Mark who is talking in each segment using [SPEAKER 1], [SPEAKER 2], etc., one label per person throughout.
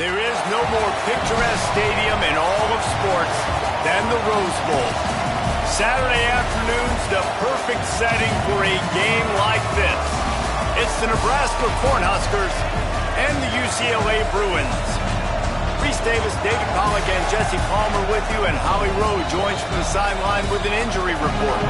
[SPEAKER 1] There is no more picturesque stadium in all of sports than the Rose Bowl. Saturday afternoon's the perfect setting for a game like this. It's the Nebraska Cornhuskers and the UCLA Bruins. Reese Davis, David Pollack, and Jesse Palmer with you, and Holly Rowe joins from the sideline with an injury report.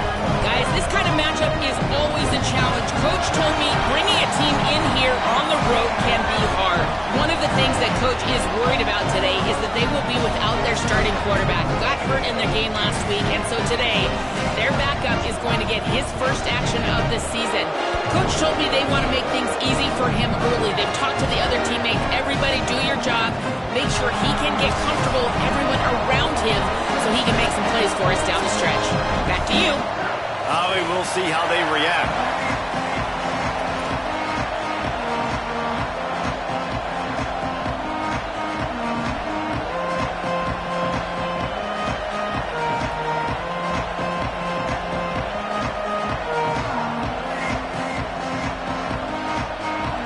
[SPEAKER 2] Guys, this kind of matchup is always a challenge. Coach told me bringing a team in here on the road can be hard. One of the things that Coach is worried about today is that they will be without their starting quarterback, who got hurt in their game last week, and so today their backup is going to get his first action of the season. Coach told me they want to make things easy for him early. They've talked to the other teammates. Everybody do your job. Make sure he can get comfortable with everyone around him so he can make some plays for us down the stretch. Back to you.
[SPEAKER 1] Holly, we'll see how they react.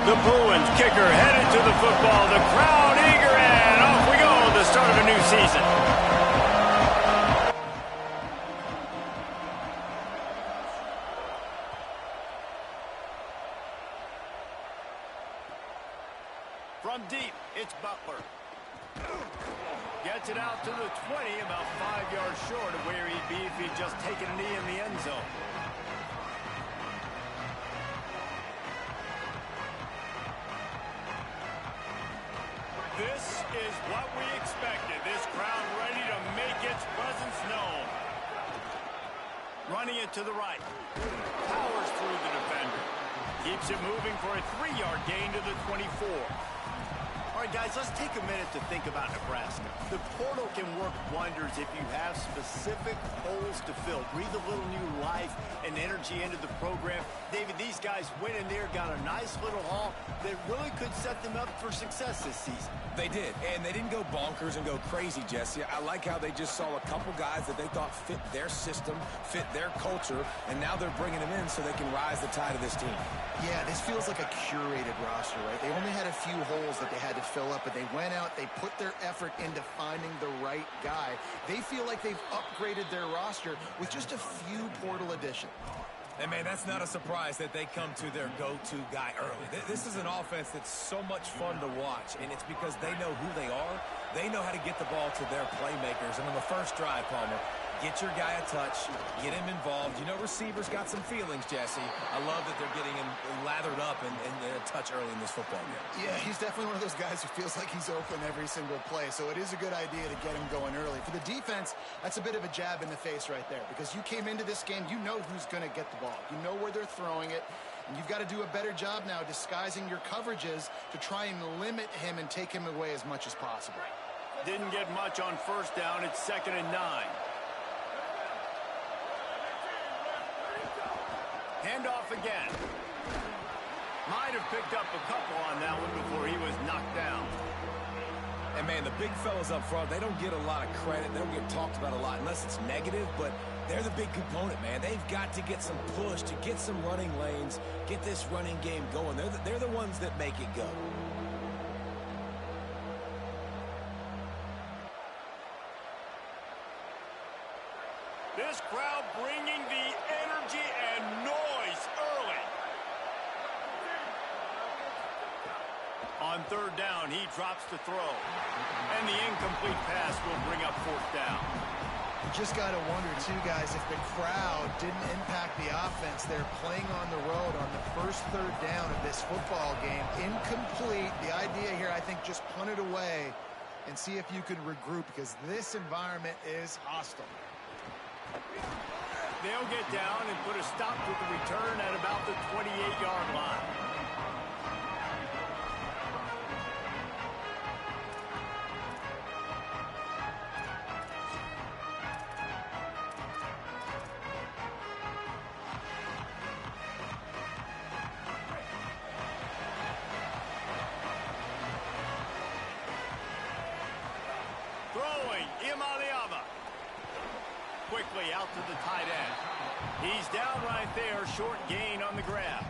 [SPEAKER 1] The Bruins kicker headed to the football. The crowd eager, and off we go. The start of a new season. From deep, it's Butler. Gets it out to the 20, about 5 yards short of where he'd be if he'd just taken a knee in the end zone. This is what we expected. This crowd ready to make its presence known. Running it to the right. Powers through the defender. Keeps it moving for a 3-yard gain to the 24. All right, guys, let's take a minute to think about Nebraska. The portal can work wonders if you have specific holes to fill. Breathe a little new life and energy into the program. David, these guys went in there, got a nice little haul that really could set them up for success this season.
[SPEAKER 3] They did, and they didn't go bonkers and go crazy, Jesse. I like how they just saw a couple guys that they thought fit their system, fit their culture, and now they're bringing them in so they can rise the tide of this team.
[SPEAKER 4] Yeah, this feels like a curated roster, right? They only had a few holes that they had to fill up, but they went out, they put their effort into finding the right guy. They feel like they've upgraded their roster with just a few portal additions.
[SPEAKER 3] And, man, that's not a surprise that they come to their go-to guy early. This is an offense that's so much fun to watch, and it's because they know who they are. They know how to get the ball to their playmakers. And on the first drive, Palmer, get your guy a touch, get him involved. You know receivers got some feelings, Jesse. I love that they're getting him lathered up and a touch early in this football game.
[SPEAKER 4] Yeah, he's definitely one of those guys who feels like he's open every single play, so it is a good idea to get him going early. For the defense, that's a bit of a jab in the face right there, because you came into this game, you know who's going to get the ball. You know where they're throwing it, and you've got to do a better job now disguising your coverages to try and limit him and take him away as much as possible.
[SPEAKER 1] Didn't get much on first down. It's 2nd and 9. Handoff again. Might have picked up a couple on that one before he was knocked down.
[SPEAKER 3] And, man, the big fellas up front, they don't get a lot of credit. They don't get talked about a lot unless it's negative, but they're the big component, man. They've got to get some push to get some running lanes, get this running game going. They're the ones that make it go.
[SPEAKER 1] This crowd bringing the energy and noise early. On 3rd down, he drops to throw. And the incomplete pass will bring up 4th down.
[SPEAKER 4] You just got to wonder, too, guys, if the crowd didn't impact the offense. They're playing on the road on the first 3rd down of this football game. Incomplete. The idea here, I think, just punt it away and see if you could regroup, because this environment is hostile.
[SPEAKER 1] They'll get down and put a stop to the return at about the 28-yard line. Throwing, Imaliava. Quickly out to the tight end. He's down right there, short gain on the grab.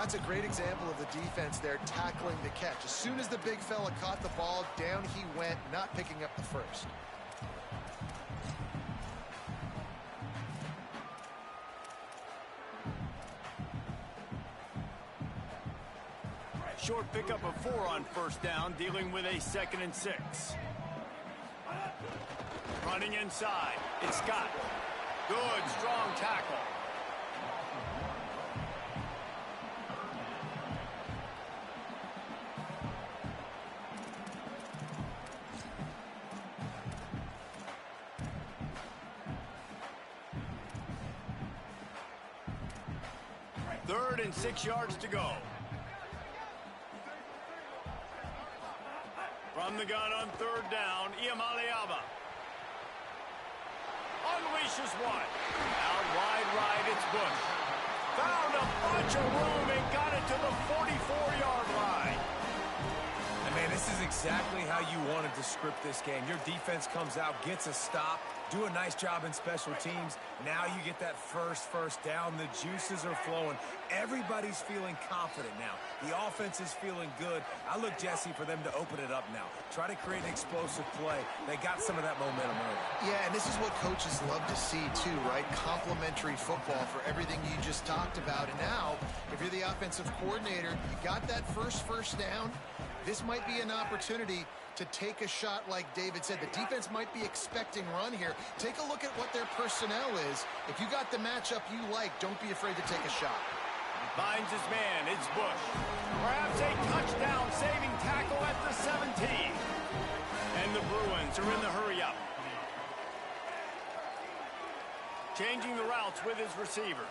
[SPEAKER 4] That's a great example of the defense there tackling the catch. As soon as the big fella caught the ball, down he went, not picking up the first.
[SPEAKER 1] Short pickup of 4 on first down, dealing with a 2nd and 6. Running inside, it's Scott. Good, strong tackle. Third and 6 yards to go. From the gun on third down, Iamaleava unleashes one. Out wide right, it's Bush. Found a bunch of room and got it to the 44-yard line.
[SPEAKER 3] And man, this is exactly how you wanted to script this game. Your defense comes out, gets a stop, do a nice job in special teams. Now you get that first down. The juices are flowing. Everybody's feeling confident now. The offense is feeling good. I look, Jesse, for them to open it up now. Try to create an explosive play. They got some of that momentum early.
[SPEAKER 4] Yeah, and this is what coaches love to see too, right? Complementary football for everything you just talked about. And now, if you're the offensive coordinator, you got that first down. This might be an opportunity to take a shot like David said. The defense might be expecting run here. Take a look at what their personnel is. If you got the matchup you like, don't be afraid to take a shot.
[SPEAKER 1] Finds his man, it's Bush. Grabs a touchdown-saving tackle at the 17. And the Bruins are in the hurry-up. Changing the routes with his receiver.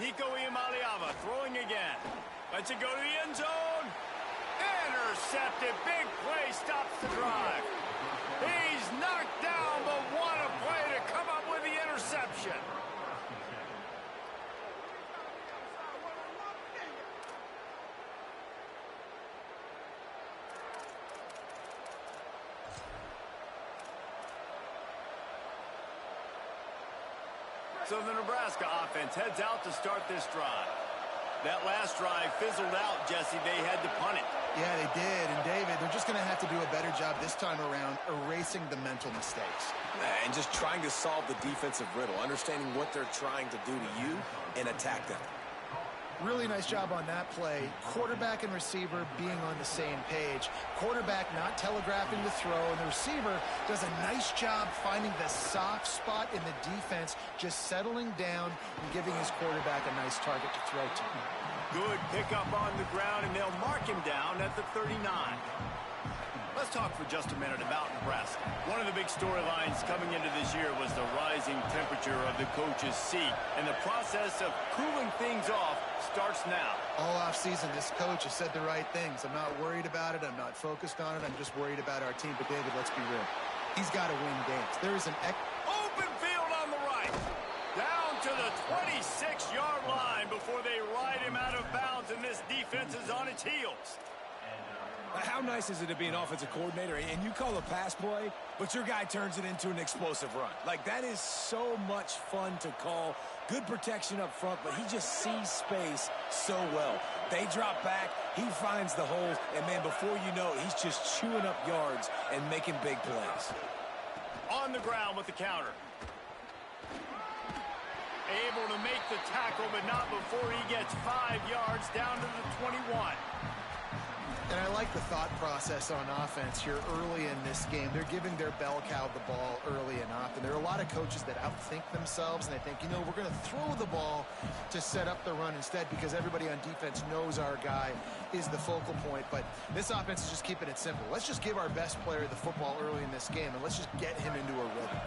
[SPEAKER 1] Nico Iamaleava throwing again. Lets it go to the end zone. Intercepted. Big play stops the drive. He's knocked down, but what a play to come up with the interception. So the Nebraska offense heads out to start this drive. That last drive fizzled out, Jesse. They had to punt it.
[SPEAKER 4] Yeah, they did. And, David, they're just going to have to do a better job this time around erasing the mental mistakes.
[SPEAKER 3] And just trying to solve the defensive riddle, understanding what they're trying to do to you and attack them.
[SPEAKER 4] Really nice job on that play. Quarterback and receiver being on the same page. Quarterback not telegraphing the throw, and the receiver does a nice job finding the soft spot in the defense, just settling down and giving his quarterback a nice target to throw to.
[SPEAKER 1] Good pickup on the ground, and they'll mark him down at the 39. Let's talk for just a minute about Nebraska. One of the big storylines coming into this year was the rising temperature of the coach's seat, and the process of cooling things off starts now.
[SPEAKER 4] All offseason, this coach has said the right things. I'm not worried about it. I'm not focused on it. I'm just worried about our team. But, David, let's be real. He's got to win games. There is an
[SPEAKER 1] open field on the right. Down to the 26-yard line before they ride him out of bounds, and this defense is on its heels.
[SPEAKER 3] How nice is it to be an offensive coordinator and you call a pass play, but your guy turns it into an explosive run? Like, that is so much fun to call. Good protection up front, but he just sees space so well. They drop back, he finds the holes, and, man, before you know it, he's just chewing up yards and making big plays.
[SPEAKER 1] On the ground with the counter. Able to make the tackle, but not before he gets 5 yards down to the 21.
[SPEAKER 4] And I like the thought process on offense here early in this game. They're giving their bell cow the ball early and often. There are a lot of coaches that outthink themselves, and they think, you know, we're going to throw the ball to set up the run instead because everybody on defense knows our guy is the focal point. But this offense is just keeping it simple. Let's just give our best player the football early in this game, and let's just get him into a rhythm.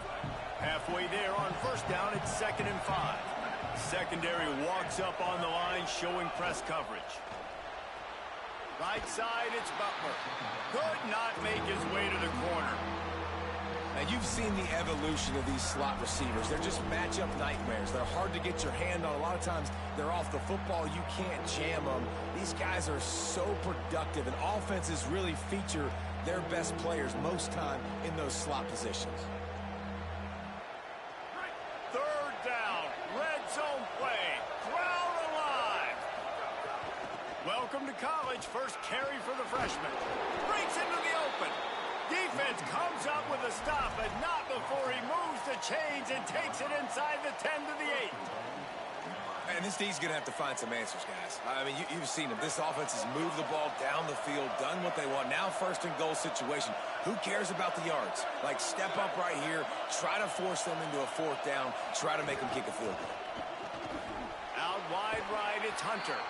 [SPEAKER 1] Halfway there on first down, it's 2nd and 5. Secondary walks up on the line, showing press coverage. Right side, it's Butler. Could not make his way to the corner.
[SPEAKER 3] Now, you've seen the evolution of these slot receivers. They're just matchup nightmares. They're hard to get your hand on. A lot of times, they're off the football. You can't jam them. These guys are so productive, and offenses really feature their best players most time in those slot positions.
[SPEAKER 1] Third down, red zone play, crowd alive. Welcome to college. First carry for the freshman. Breaks into the open. Defense comes up with a stop, but not before he moves the chains and takes it inside the 10 to the 8.
[SPEAKER 3] And this D's going to have to find some answers, guys. I mean, you've seen them. This offense has moved the ball down the field, done what they want. Now first and goal situation. Who cares about the yards? Like, step up right here, try to force them into a fourth down, try to make them kick a field goal.
[SPEAKER 1] Out wide right, it's Hunter.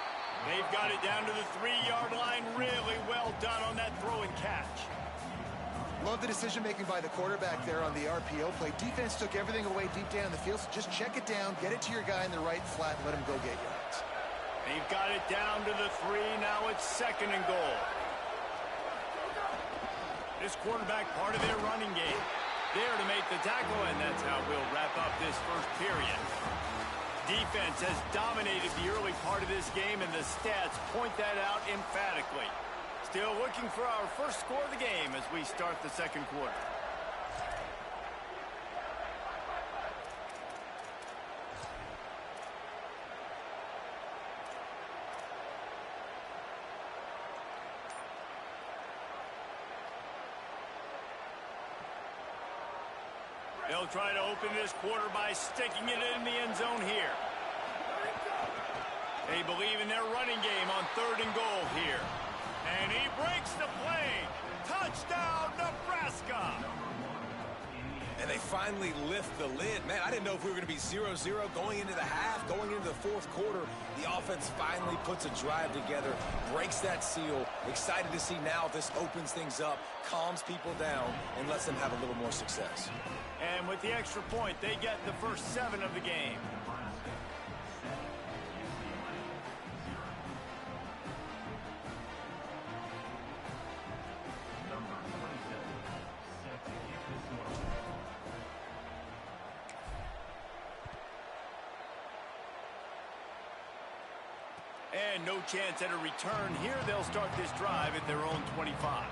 [SPEAKER 1] They've got it down to the 3-yard line. Really well done on that throw and catch.
[SPEAKER 4] Love the decision-making by the quarterback there on the RPO play. Defense took everything away deep down in the field, so just check it down, get it to your guy in the right flat, and let him go get yards.
[SPEAKER 1] They've got it down to the 3. Now it's second and goal. This quarterback part of their running game. There to make the tackle, and that's how we'll wrap up this first period. Defense has dominated the early part of this game, and the stats point that out emphatically. Still looking for our first score of the game as we start the second quarter. They'll try to open this quarter by sticking it in the end zone here. They believe in their running game on third and goal here. And he breaks the play. Touchdown, Nebraska.
[SPEAKER 3] And they finally lift the lid. Man, I didn't know if we were going to be 0-0 going into the half, going into the fourth quarter. The offense finally puts a drive together, breaks that seal. Excited to see now if this opens things up, calms people down, and lets them have a little more success.
[SPEAKER 1] And with the extra point, they get the first 7 of the game. And no chance at a return here. They'll start this drive at their own 25.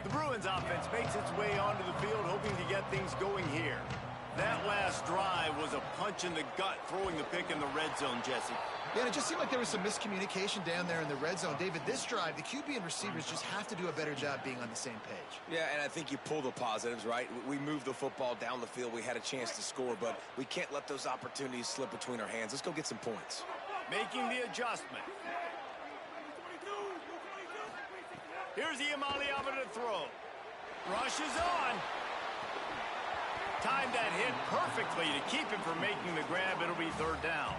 [SPEAKER 1] The Bruins offense makes its way onto the field, hoping to get things going here. That last drive was a punch in the gut, throwing the pick in the red zone, Jesse.
[SPEAKER 4] Yeah, and it just seemed like there was some miscommunication down there in the red zone. David, this drive, the QB and receivers just have to do a better job being on the same page.
[SPEAKER 3] Yeah, and I think you pull the positives, right? We moved the football down the field. We had a chance to score, but we can't let those opportunities slip between our hands. Let's go get some points.
[SPEAKER 1] Making the adjustment. Here's Iamaleava to throw. Rushes on. Timed that hit perfectly to keep him from making the grab. It'll be third down.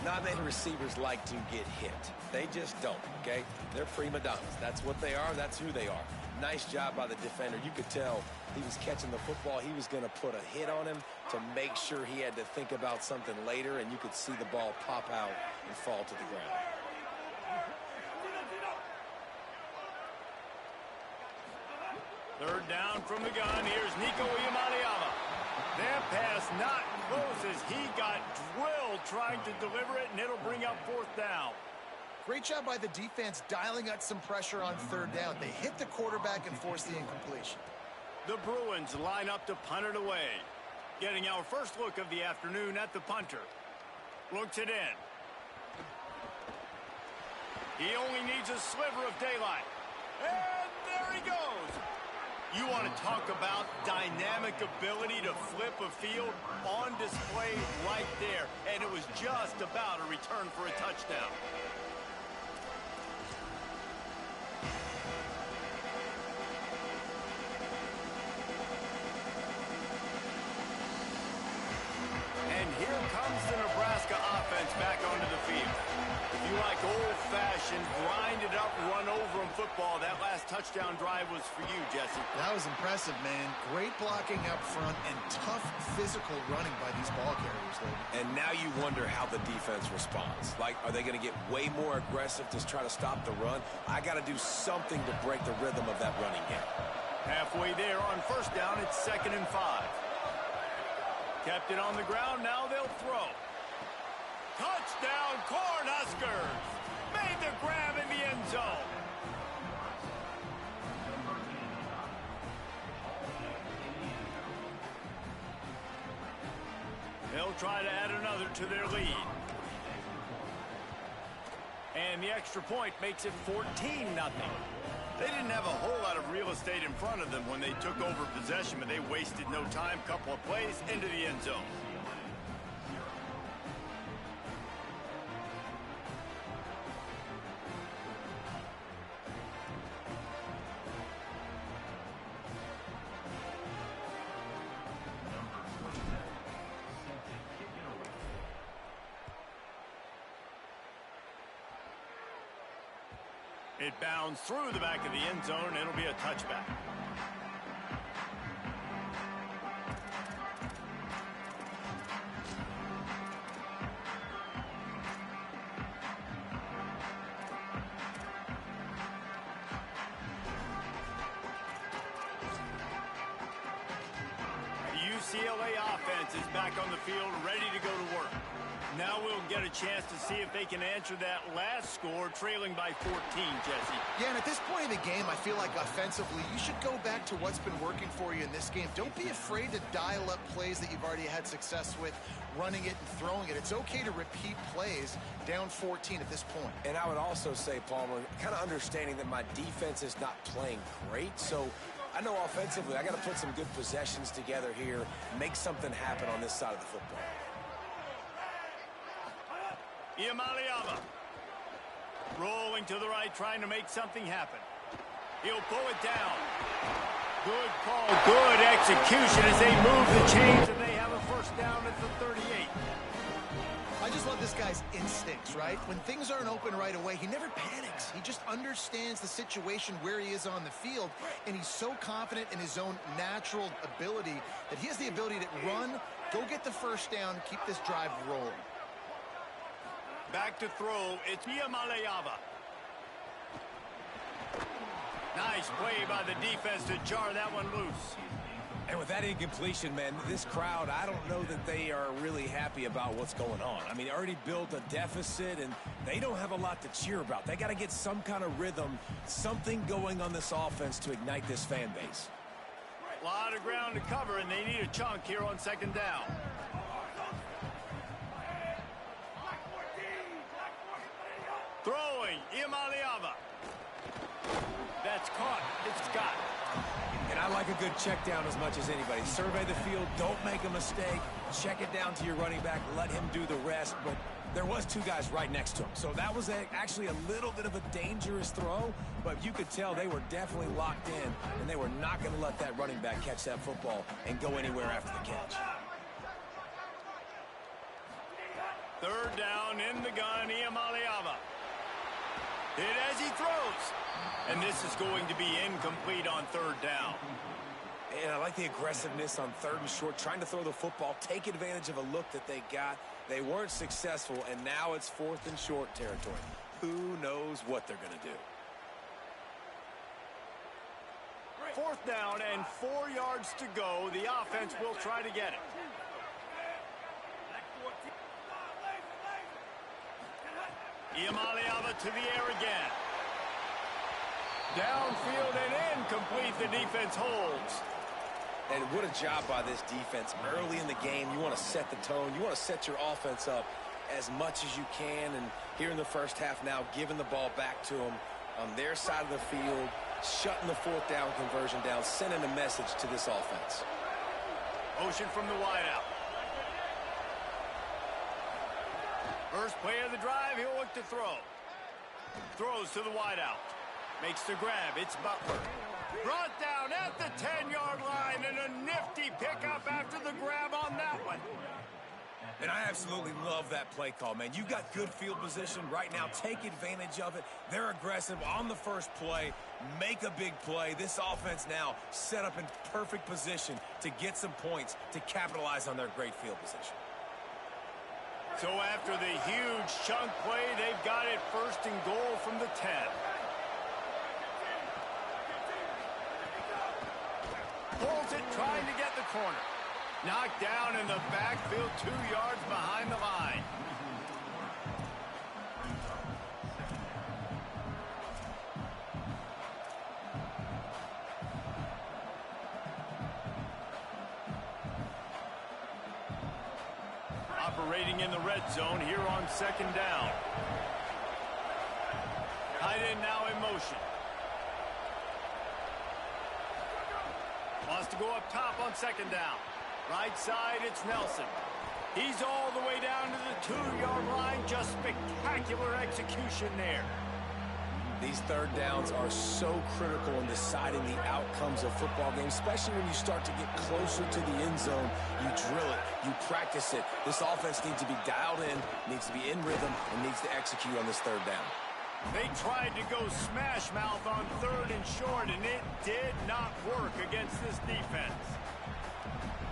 [SPEAKER 3] Not many receivers like to get hit. They just don't, okay? They're prima donnas. That's what they are. That's who they are. Nice job by the defender. You could tell he was catching the football. He was going to put a hit on him to make sure he had to think about something later, and you could see the ball pop out and fall to the ground.
[SPEAKER 1] Third down from the gun. Here's Nico Iamaleava. That pass not close as he got drilled trying to deliver it, and it'll bring up fourth down.
[SPEAKER 4] Great job by the defense dialing out some pressure on third down. They hit the quarterback and forced the incompletion.
[SPEAKER 1] The Bruins line up to punt it away. Getting our first look of the afternoon at the punter. Looks it in. He only needs a sliver of daylight. And there he goes. You want to talk about dynamic ability to flip a field on display right there. And it was just about a return for a touchdown. And here comes the Nebraska offense back onto the field. If you like old-fashioned, grinded-up, run-over-'em football, that last touchdown drive was for you, Jesse.
[SPEAKER 4] That was impressive, man. Great blocking up front and tough physical running by these ball carriers, though.
[SPEAKER 3] And now you wonder how the defense responds. Like, are they going to get way more aggressive to try to stop the run? I got to do something to break the rhythm of that running game.
[SPEAKER 1] Halfway there on first down, it's 2nd and 5. Kept it on the ground, now they'll throw. Touchdown, Cornhuskers! Made the grab in the end zone. They'll try to add another to their lead. And the extra point makes it 14-0. They didn't have a whole lot of real estate in front of them when they took over possession, but they wasted no time. Couple of plays into the end zone. It bounds through the back of the end zone, and it'll be a touchback. The UCLA offense is back on the field, ready to go to work. Now we'll get a chance to see if they can answer that last score, trailing by 14, Jesse.
[SPEAKER 4] Yeah, and at this point in the game, I feel like offensively, you should go back to what's been working for you in this game. Don't be afraid to dial up plays that you've already had success with, running it and throwing it. It's okay to repeat plays down 14 at this point.
[SPEAKER 3] And I would also say, Palmer, kind of understanding that my defense is not playing great, so I know offensively I got to put some good possessions together here, make something happen on this side of the football.
[SPEAKER 1] Iamaleava rolling to the right, trying to make something happen. He'll pull it down. Good call, good execution as they move the chains, and they have a first down at the 38.
[SPEAKER 4] I just love this guy's instincts, right? When things aren't open right away, he never panics. He just understands the situation where he is on the field, and he's so confident in his own natural ability that he has the ability to run, go get the first down, keep this drive rolling.
[SPEAKER 1] Back to throw, it's Iamaleava. Nice play by the defense to jar that one loose.
[SPEAKER 3] And with that incompletion, man, this crowd, I don't know that they are really happy about what's going on. I mean, they already built a deficit, and they don't have a lot to cheer about. They got to get some kind of rhythm, something going on this offense to ignite this fan base.
[SPEAKER 1] A lot of ground to cover, and they need a chunk here on second down. Throwing, Iamaleava. That's caught. It's got.
[SPEAKER 3] And I like a good check down as much as anybody. Survey the field, don't make a mistake. Check it down to your running back, let him do the rest. But there was two guys right next to him. So that was actually a little bit of a dangerous throw, but you could tell they were definitely locked in, and they were not going to let that running back catch that football and go anywhere after the catch.
[SPEAKER 1] Third down in the gun, Iamaleava. Hit as he throws. And this is going to be incomplete on third down.
[SPEAKER 3] And I like the aggressiveness on third and short, trying to throw the football, take advantage of a look that they got. They weren't successful, and now it's fourth and short territory. Who knows what they're going to do?
[SPEAKER 1] Fourth down and 4 yards to go. The offense will try to get it. Iamaleava to the air again. Downfield and incomplete. The defense holds.
[SPEAKER 3] And what a job by this defense. Early in the game, you want to set the tone. You want to set your offense up as much as you can. And here in the first half now, giving the ball back to them on their side of the field, shutting the fourth down conversion down, sending a message to this offense.
[SPEAKER 1] Motion from the wideout. First play of the drive, he'll look to throw. Throws to the wideout. Makes the grab. It's Butler. Brought down at the 10-yard line, and a nifty pickup after the grab on that one.
[SPEAKER 3] And I absolutely love that play call, man. You got good field position right now. Take advantage of it. They're aggressive on the first play. Make a big play. This offense now set up in perfect position to get some points to capitalize on their great field position.
[SPEAKER 1] So after the huge chunk play, they've got it first and goal from the 10. Pulls it, trying to get the corner. Knocked down in the backfield, 2 yards behind the line. operating in the red zone here on second down. Tight end now in motion. Wants to go up top on second down. Right side, it's Nelson. He's all the way down to the 2-yard line. Just spectacular execution there.
[SPEAKER 3] These third downs are so critical in deciding the outcomes of football games, especially when you start to get closer to the end zone. You drill it, you practice it. This offense needs to be dialed in, needs to be in rhythm, and needs to execute on this third down.
[SPEAKER 1] They tried to go smash mouth on 3rd and short, and it did not work against this defense.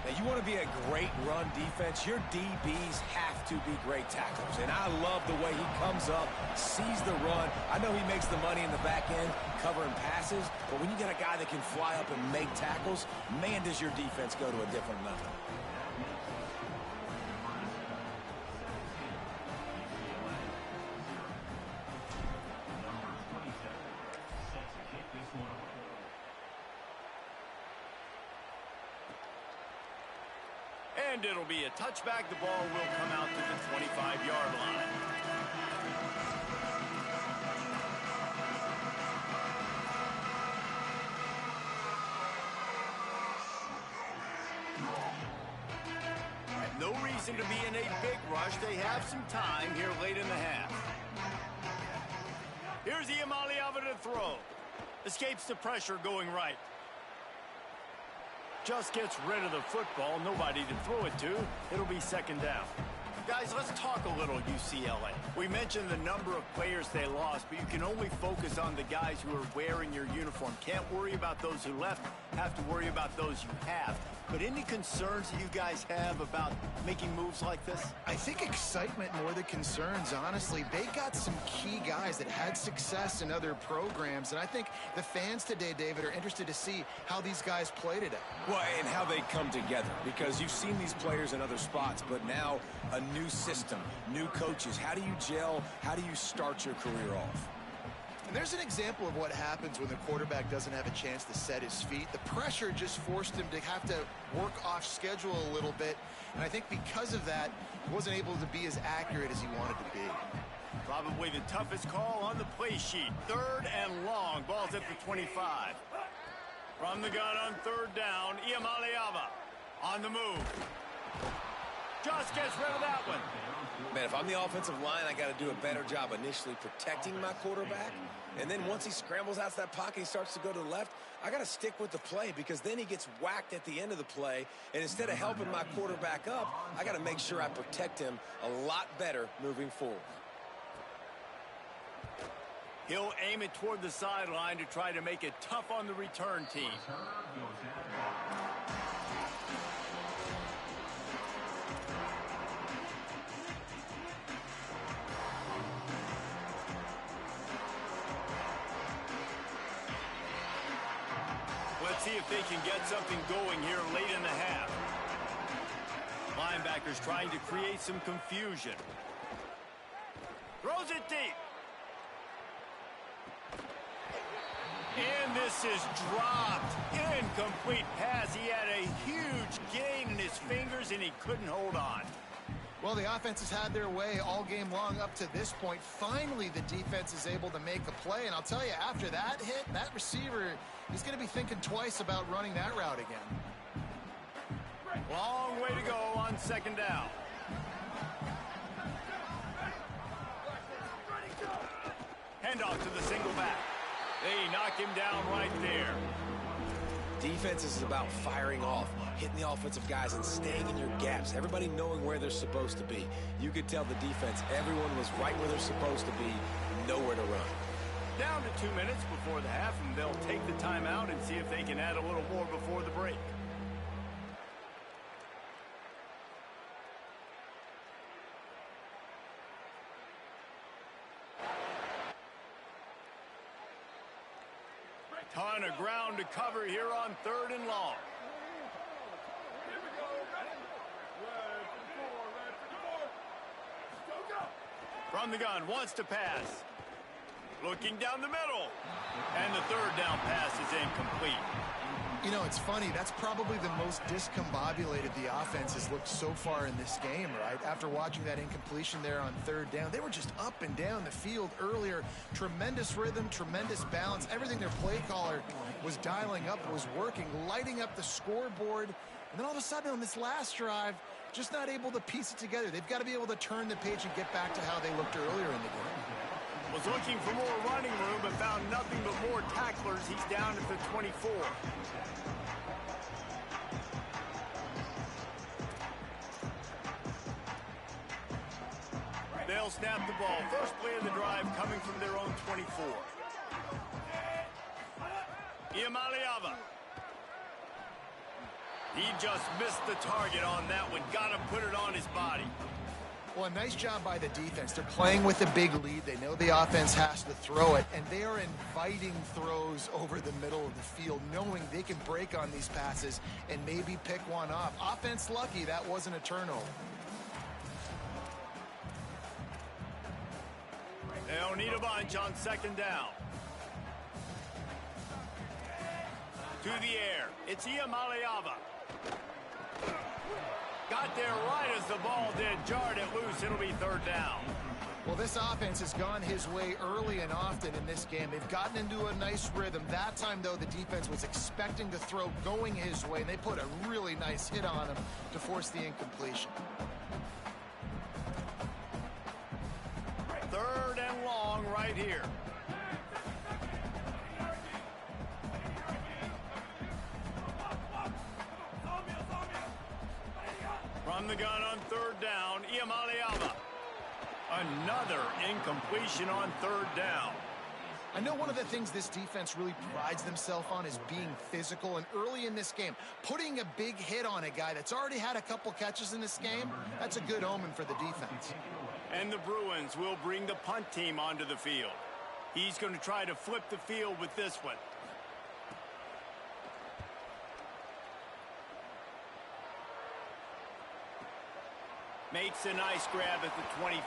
[SPEAKER 3] Now, you want to be a great run defense, your DBs have to be great tacklers. And I love the way he comes up, sees the run. I know he makes the money in the back end covering passes, but when you get a guy that can fly up and make tackles, man, does your defense go to a different level.
[SPEAKER 1] And it'll be a touchback. The ball will come out to the 25-yard line. No reason to be in a big rush. They have some time here late in the half. Here's Iamaleava to throw. Escapes the pressure going right. Just gets rid of the football. Nobody to throw it to. It'll be second down. Guys, let's talk a little UCLA. We mentioned the number of players they lost, but you can only focus on the guys who are wearing your uniform. Can't worry about those who left. Have to worry about those you have. But any concerns that you guys have about making moves like this?
[SPEAKER 4] I think excitement more than concerns, honestly. They got some key guys that had success in other programs, and I think the fans today, David, are interested to see how these guys play today.
[SPEAKER 3] Well, and how they come together, because you've seen these players in other spots, but now a new system, new coaches. How do you gel? How do you start your career off?
[SPEAKER 4] And there's an example of what happens when the quarterback doesn't have a chance to set his feet. The pressure just forced him to have to work off schedule a little bit. And I think because of that, he wasn't able to be as accurate as he wanted to be.
[SPEAKER 1] Probably the toughest call on the play sheet. 3rd and long. Ball's at the 25. From the gun on 3rd down, Iamaleava on the move. Just gets rid of that one.
[SPEAKER 3] Man, if I'm the offensive line, I got to do a better job initially protecting my quarterback. And then once he scrambles out of that pocket, he starts to go to the left, I got to stick with the play, because then he gets whacked at the end of the play. And instead of helping my quarterback up, I got to make sure I protect him a lot better moving forward.
[SPEAKER 1] He'll aim it toward the sideline to try to make it tough on the return team. Let's see if they can get something going here late in the half. Linebackers trying to create some confusion. Throws it deep. And this is dropped. Incomplete pass. He had a huge gain in his fingers, and he couldn't hold on.
[SPEAKER 4] Well, the offense has had their way all game long up to this point. Finally, the defense is able to make a play. And I'll tell you, after that hit, that receiver is going to be thinking twice about running that route again.
[SPEAKER 1] Long way to go on 2nd down. Handoff to the single back. They knock him down right there.
[SPEAKER 3] Defense is about firing off, hitting the offensive guys and staying in your gaps. Everybody knowing where they're supposed to be. You could tell the defense, everyone was right where they're supposed to be, nowhere to run.
[SPEAKER 1] Down to 2 minutes before the half, and they'll take the timeout and see if they can add a little more before the break. Ton of ground to cover here on 3rd and long. From the gun, wants to pass. Looking down the middle. And the 3rd down pass is incomplete.
[SPEAKER 4] You know, know, it's funny. That's probably the most discombobulated the offense has looked so far in this game, right? After watching that incompletion there on third down, they were just up and down the field earlier. Tremendous rhythm, tremendous balance. Everything their play caller was dialing up was working, lighting up the scoreboard. And then all of a sudden on this last drive, just not able to piece it together. They've got to be able to turn the page and get back to how they looked earlier in the game.
[SPEAKER 1] Was looking for more running room, but found nothing but more tacklers. He's down at the 24. They'll snap the ball. First play of the drive coming from their own 24. Iamaleava. He just missed the target on that one. Got to put it on his body.
[SPEAKER 4] Well, a nice job by the defense. They're playing with a big lead. They know the offense has to throw it, and they are inviting throws over the middle of the field, knowing they can break on these passes and maybe pick one off. Offense lucky that wasn't a turnover.
[SPEAKER 1] They'll need a bunch on second down. To the air. It's Iamaleava. Got there right as the ball did. Jarred it loose. It'll be third down.
[SPEAKER 4] Well, this offense has gone his way early and often in this game. They've gotten into a nice rhythm. That time, though, the defense was expecting the throw going his way, and they put a really nice hit on him to force the incompletion.
[SPEAKER 1] Third and long right here. From the gun on third down, Iamaleava. Another incompletion on third down.
[SPEAKER 4] I know one of the things this defense really prides themselves on is being physical, and early in this game, putting a big hit on a guy that's already had a couple catches in this game, that's a good omen for the defense.
[SPEAKER 1] And the Bruins will bring the punt team onto the field. He's going to try to flip the field with this one. Makes a nice grab at the 25.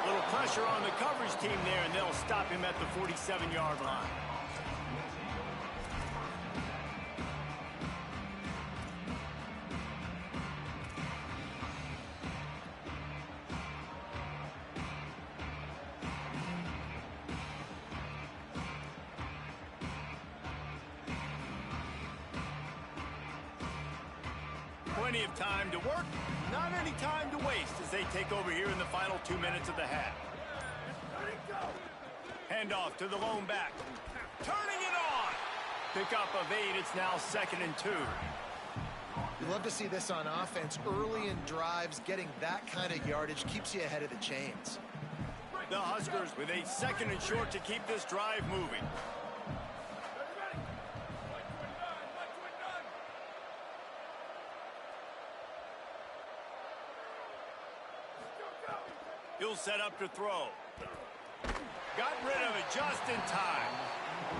[SPEAKER 1] Little pressure on the coverage team there, and they'll stop him at the 47-yard line. Plenty of time to work, not any time to waste as they take over here in the final 2 minutes of the half. Handoff to the lone back. Turning it on. Pickup of 8. It's now 2nd and 2.
[SPEAKER 4] You love to see this on offense. Early in drives, getting that kind of yardage keeps you ahead of the chains.
[SPEAKER 1] The Huskers with a 2nd and short to keep this drive moving. He'll set up to throw. Got rid of it just in time.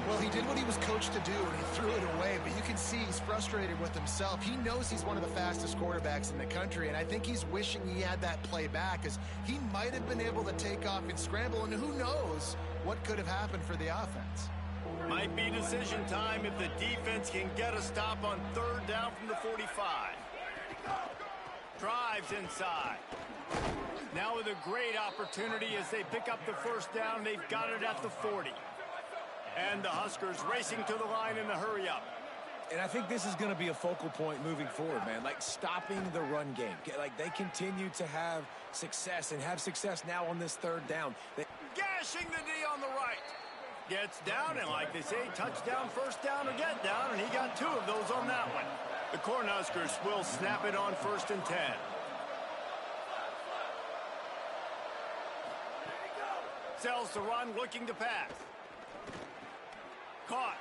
[SPEAKER 4] Well, he did what he was coached to do, and he threw it away, but you can see he's frustrated with himself. He knows he's one of the fastest quarterbacks in the country, and I think he's wishing he had that play back, because he might have been able to take off and scramble, and who knows what could have happened for the offense.
[SPEAKER 1] Might be decision time if the defense can get a stop on third down from the 45. Drives inside. Now with a great opportunity as they pick up the first down. They've got it at the 40. And the Huskers racing to the line in the hurry-up.
[SPEAKER 3] And I think this is going to be a focal point moving forward, man. Like stopping the run game. Like they continue to have success and have success now on this third down.
[SPEAKER 1] Gashing the D on the right. Gets down, and like they say, touchdown, first down, or get down, and he got 2 of those on that one. The Cornhuskers will snap it on 1st and 10. Sells to run, looking to pass. Caught.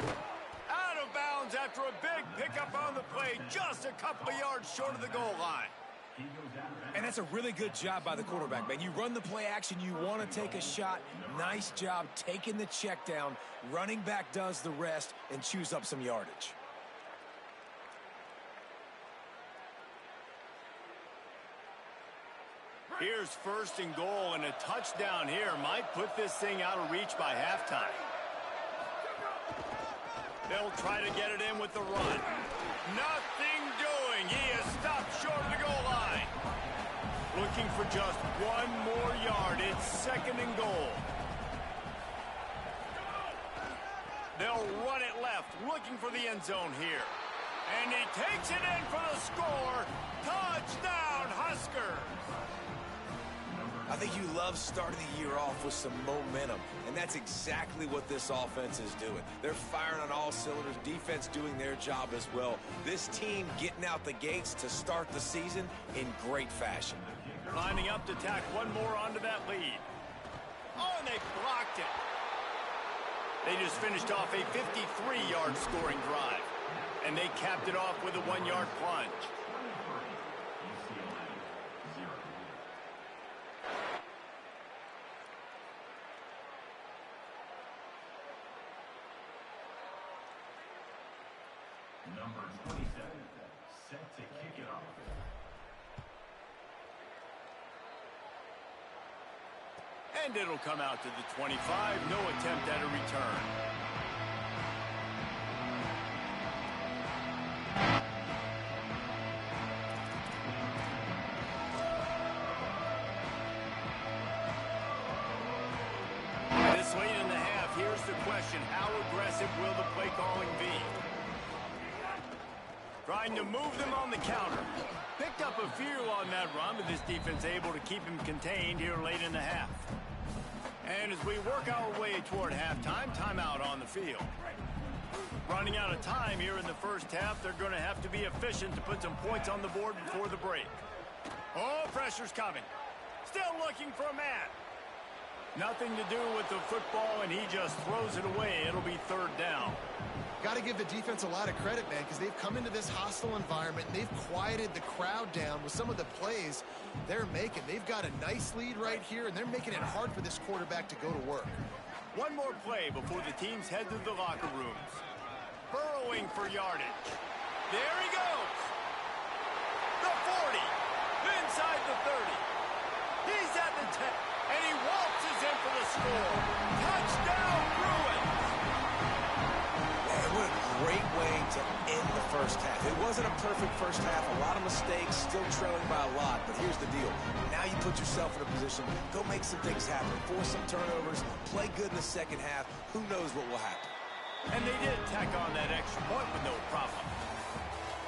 [SPEAKER 1] Out of bounds after a big pickup on the play, just a couple of yards short of the goal line.
[SPEAKER 3] And that's a really good job by the quarterback, man. You run the play action, you want to take a shot. Nice job taking the check down. Running back does the rest and chews up some yardage.
[SPEAKER 1] Here's 1st and goal, and a touchdown here might put this thing out of reach by halftime. They'll try to get it in with the run. Nothing doing. He is stopped short of the goal line. Looking for just one more yard. It's 2nd and goal. They'll run it left, looking for the end zone here. And he takes it in for the score. Touchdown, Huskers!
[SPEAKER 3] I think you love starting the year off with some momentum, and that's exactly what this offense is doing. They're firing on all cylinders, defense doing their job as well. This team getting out the gates to start the season in great fashion.
[SPEAKER 1] Lining up to tack one more onto that lead. Oh, and they blocked it. They just finished off a 53-yard scoring drive, and they capped it off with a 1-yard plunge.
[SPEAKER 5] Number 27, set to kick it off.
[SPEAKER 1] And it'll come out to the 25. No attempt at a return. This late in the half, here's the question. How aggressive will the play calling be? Trying to move them on the counter. Picked up a few on that run, but this defense able to keep him contained here late in the half. And as we work our way toward halftime, timeout on the field. Running out of time here in the first half, they're going to have to be efficient to put some points on the board before the break. Oh, pressure's coming. Still looking for a man. Nothing to do with the football, and he just throws it away. It'll be 3rd down.
[SPEAKER 4] Got to give the defense a lot of credit, man, because they've come into this hostile environment, and they've quieted the crowd down with some of the plays they're making. They've got a nice lead right here, and they're making it hard for this quarterback to go to work.
[SPEAKER 1] One more play before the teams head to the locker rooms. Burrowing for yardage. There he goes. The 40. Inside the 30. He's at the 10. And he waltzes in for the score. Touchdown, Bruins.
[SPEAKER 3] Man, what a great way to end the first half. It wasn't a perfect first half. A lot of mistakes, still trailing by a lot. But here's the deal. Now you put yourself in a position, go make some things happen. Force some turnovers, play good in the second half. Who knows what will happen?
[SPEAKER 1] And they did tack on that extra point with no problem.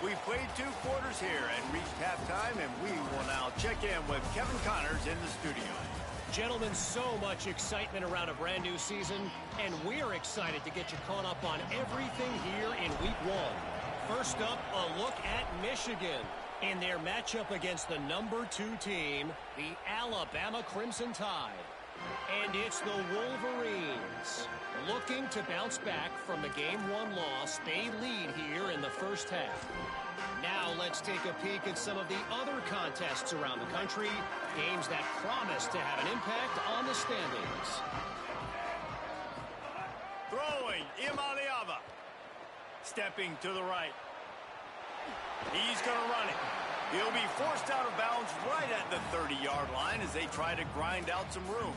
[SPEAKER 1] We've played 2 quarters here and reached halftime, and we will now check in with Kevin Connors in the studio.
[SPEAKER 6] Gentlemen, so much excitement around a brand new season, and we're excited to get you caught up on everything here in Week 1. First up, a look at Michigan in their matchup against the number 2 team, the Alabama Crimson Tide. And it's the Wolverines. Looking to bounce back from the Game 1 loss, they lead here in the first half. Now let's take a peek at some of the other contests around the country, games that promise to have an impact on the standings.
[SPEAKER 1] Throwing, Imaliava. Stepping to the right. He's going to run it. He'll be forced out of bounds right at the 30-yard line as they try to grind out some room.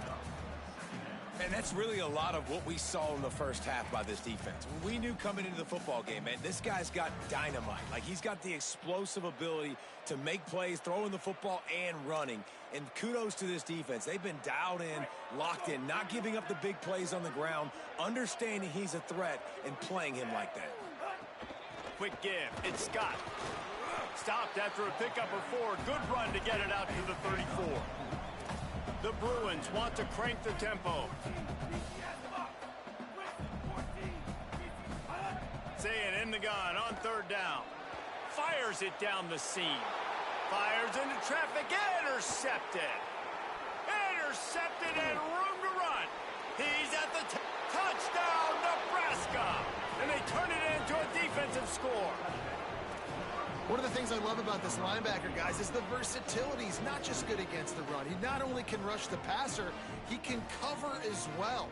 [SPEAKER 3] And that's really a lot of what we saw in the first half by this defense. We knew coming into the football game, man, this guy's got dynamite. Like, he's got the explosive ability to make plays, throwing the football and running. And kudos to this defense. They've been dialed in, locked in, not giving up the big plays on the ground, understanding he's a threat, and playing him like that.
[SPEAKER 1] Quick give. It's Scott. Stopped after a pickup of 4. Good run to get it out to the 34. The Bruins want to crank the tempo. Saying in the gun on 3rd down. Fires it down the seam. Fires into traffic. Intercepted. Intercepted and room to run. He's at the touchdown, Nebraska. And they turn it into a defensive score.
[SPEAKER 4] One of the things I love about this linebacker, guys, is the versatility. He's not just good against the run. He not only can rush the passer, he can cover as well.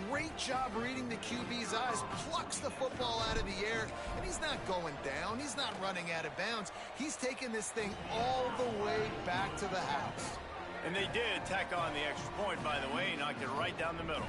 [SPEAKER 4] Great job reading the QB's eyes, plucks the football out of the air, and he's not going down. He's not running out of bounds. He's taking this thing all the way back to the house.
[SPEAKER 1] And they did tack on the extra point, by the way, knocked it right down the middle.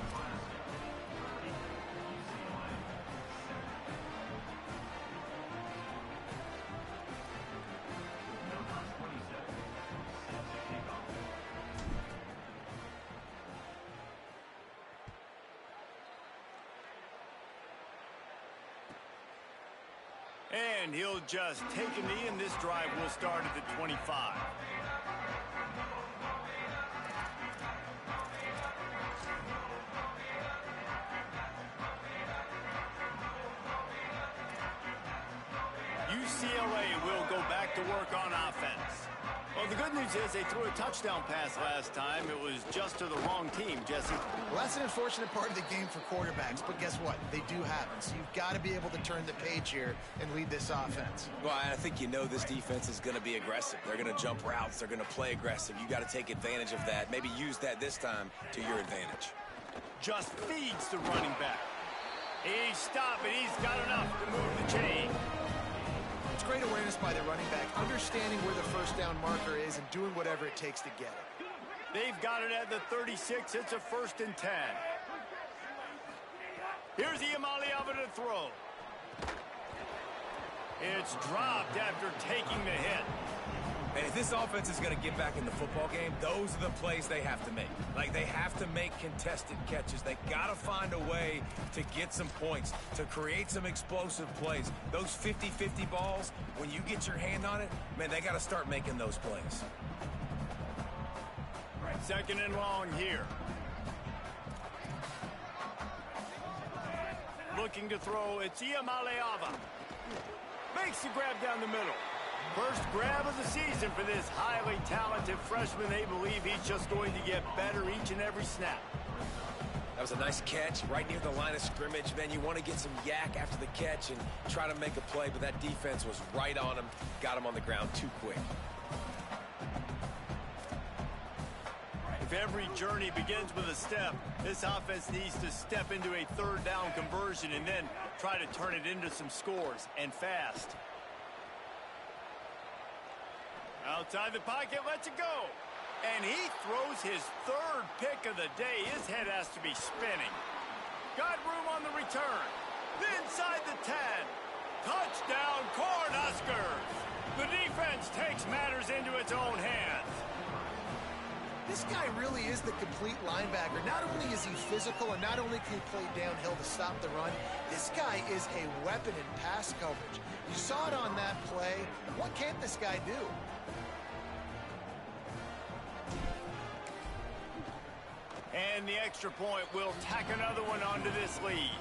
[SPEAKER 1] And he'll just take a knee, and this drive will start at the 25. UCLA will go back to work on offense. Well, the good news is they threw a touchdown pass last time. It was just to the wrong team, Jesse.
[SPEAKER 4] Well, that's an unfortunate part of the game for quarterbacks, but guess what? They do happen. So you've got to be able to turn the page here and lead this offense.
[SPEAKER 3] Well, I think you know this defense is going to be aggressive. They're going to jump routes. They're going to play aggressive. You got to take advantage of that. Maybe use that this time to your advantage.
[SPEAKER 1] Just feeds the running back. He's stopping. He's got enough to move the chain.
[SPEAKER 4] It's great awareness by the running back, understanding where the first down marker is and doing whatever it takes to get it.
[SPEAKER 1] They've got it at the 36. It's a 1st and 10. Here's Iamaleava to throw. It's dropped after taking the hit.
[SPEAKER 3] And if this offense is going to get back in the football game, those are the plays they have to make. Like, they have to make contested catches. They got to find a way to get some points, to create some explosive plays. Those 50-50 balls, when you get your hand on it, man, they got to start making those plays.
[SPEAKER 1] 2nd and long here. Looking to throw, it's Iamaleava. Makes the grab down the middle. First grab of the season for this highly talented freshman. They believe he's just going to get better each and every snap.
[SPEAKER 3] That was a nice catch right near the line of scrimmage. Man, you want to get some yak after the catch and try to make a play, but that defense was right on him. Got him on the ground too quick.
[SPEAKER 1] If every journey begins with a step, this offense needs to step into a 3rd down conversion and then try to turn it into some scores, and fast. Outside the pocket, lets it go. And he throws his 3rd pick of the day. His head has to be spinning. Got room on the return. Inside the 10. Touchdown, Cornhuskers. The defense takes matters into its own hands.
[SPEAKER 4] This guy really is the complete linebacker. Not only is he physical and not only can he play downhill to stop the run, this guy is a weapon in pass coverage. You saw it on that play. What can't this guy do?
[SPEAKER 1] And the extra point will tack another one onto this lead.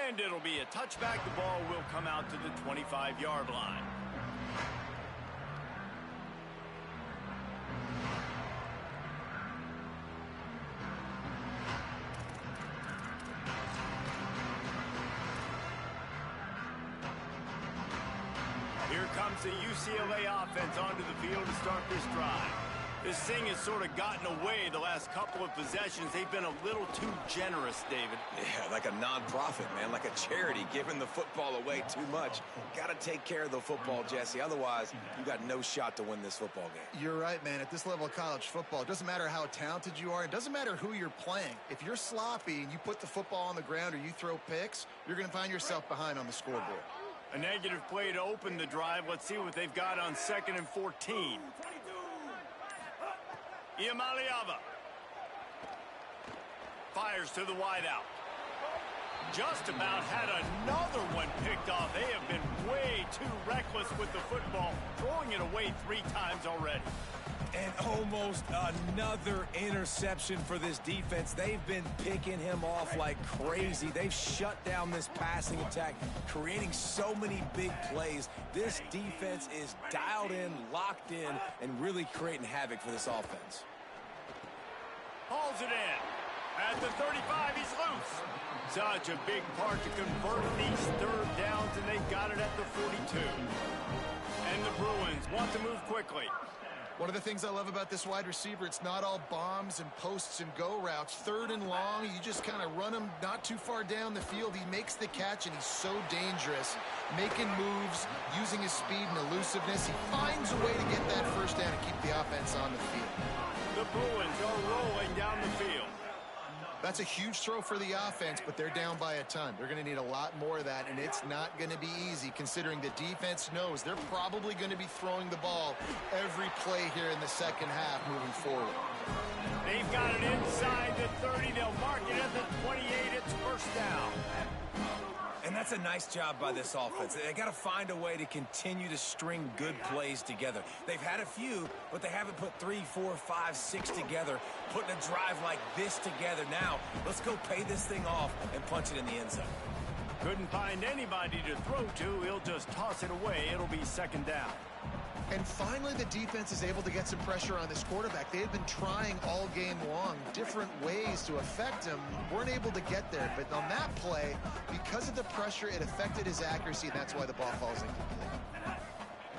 [SPEAKER 1] And it'll be a touchback. The ball will come out to the 25-yard line. Here comes the UCLA offense onto the field to start this drive. This thing has sort of gotten away the last couple of possessions. They've been a little too generous, David.
[SPEAKER 3] Yeah, like a nonprofit, man, like a charity, giving the football away too much. Got to take care of the football, Jesse. Otherwise, you got no shot to win this football game.
[SPEAKER 4] You're right, man. At this level of college football, it doesn't matter how talented you are. It doesn't matter who you're playing. If you're sloppy and you put the football on the ground or you throw picks, you're going to find yourself behind on the scoreboard.
[SPEAKER 1] A negative play to open the drive. Let's see what they've got on 2nd and 14. Iamaleava fires to the wideout. Just about had another one picked off. They have been way too reckless with the football, throwing it away 3 times already.
[SPEAKER 3] And almost another interception for this defense. They've been picking him off like crazy. They've shut down this passing attack, creating so many big plays. This defense is dialed in, locked in, and really creating havoc for this offense.
[SPEAKER 1] Hauls it in. At the 35, he's loose. Such a big part to convert these 3rd downs, and they got it at the 42. And the Bruins want to move quickly.
[SPEAKER 4] One of the things I love about this wide receiver, it's not all bombs and posts and go routes. 3rd and long, you just kind of run him not too far down the field. He makes the catch, and he's so dangerous, making moves, using his speed and elusiveness. He finds a way to get that 1st down and keep the offense on the field.
[SPEAKER 1] The Bruins are rolling down the field.
[SPEAKER 4] That's a huge throw for the offense, but they're down by a ton. They're going to need a lot more of that, and it's not going to be easy considering the defense knows they're probably going to be throwing the ball every play here in the second half moving forward.
[SPEAKER 1] They've got it inside the 30. They'll mark it at the 28. It's first down.
[SPEAKER 3] And that's a nice job by this offense. They got to find a way to continue to string good plays together. They've had a few, but they haven't put 3, 4, 5, 6 together, putting a drive like this together. Now, let's go pay this thing off and punch it in the end zone.
[SPEAKER 1] Couldn't find anybody to throw to. He'll just toss it away. It'll be second down.
[SPEAKER 4] And finally, the defense is able to get some pressure on this quarterback. They had been trying all game long different ways to affect him. Weren't able to get there. But on that play, because of the pressure, it affected his accuracy, and that's why the ball falls incomplete.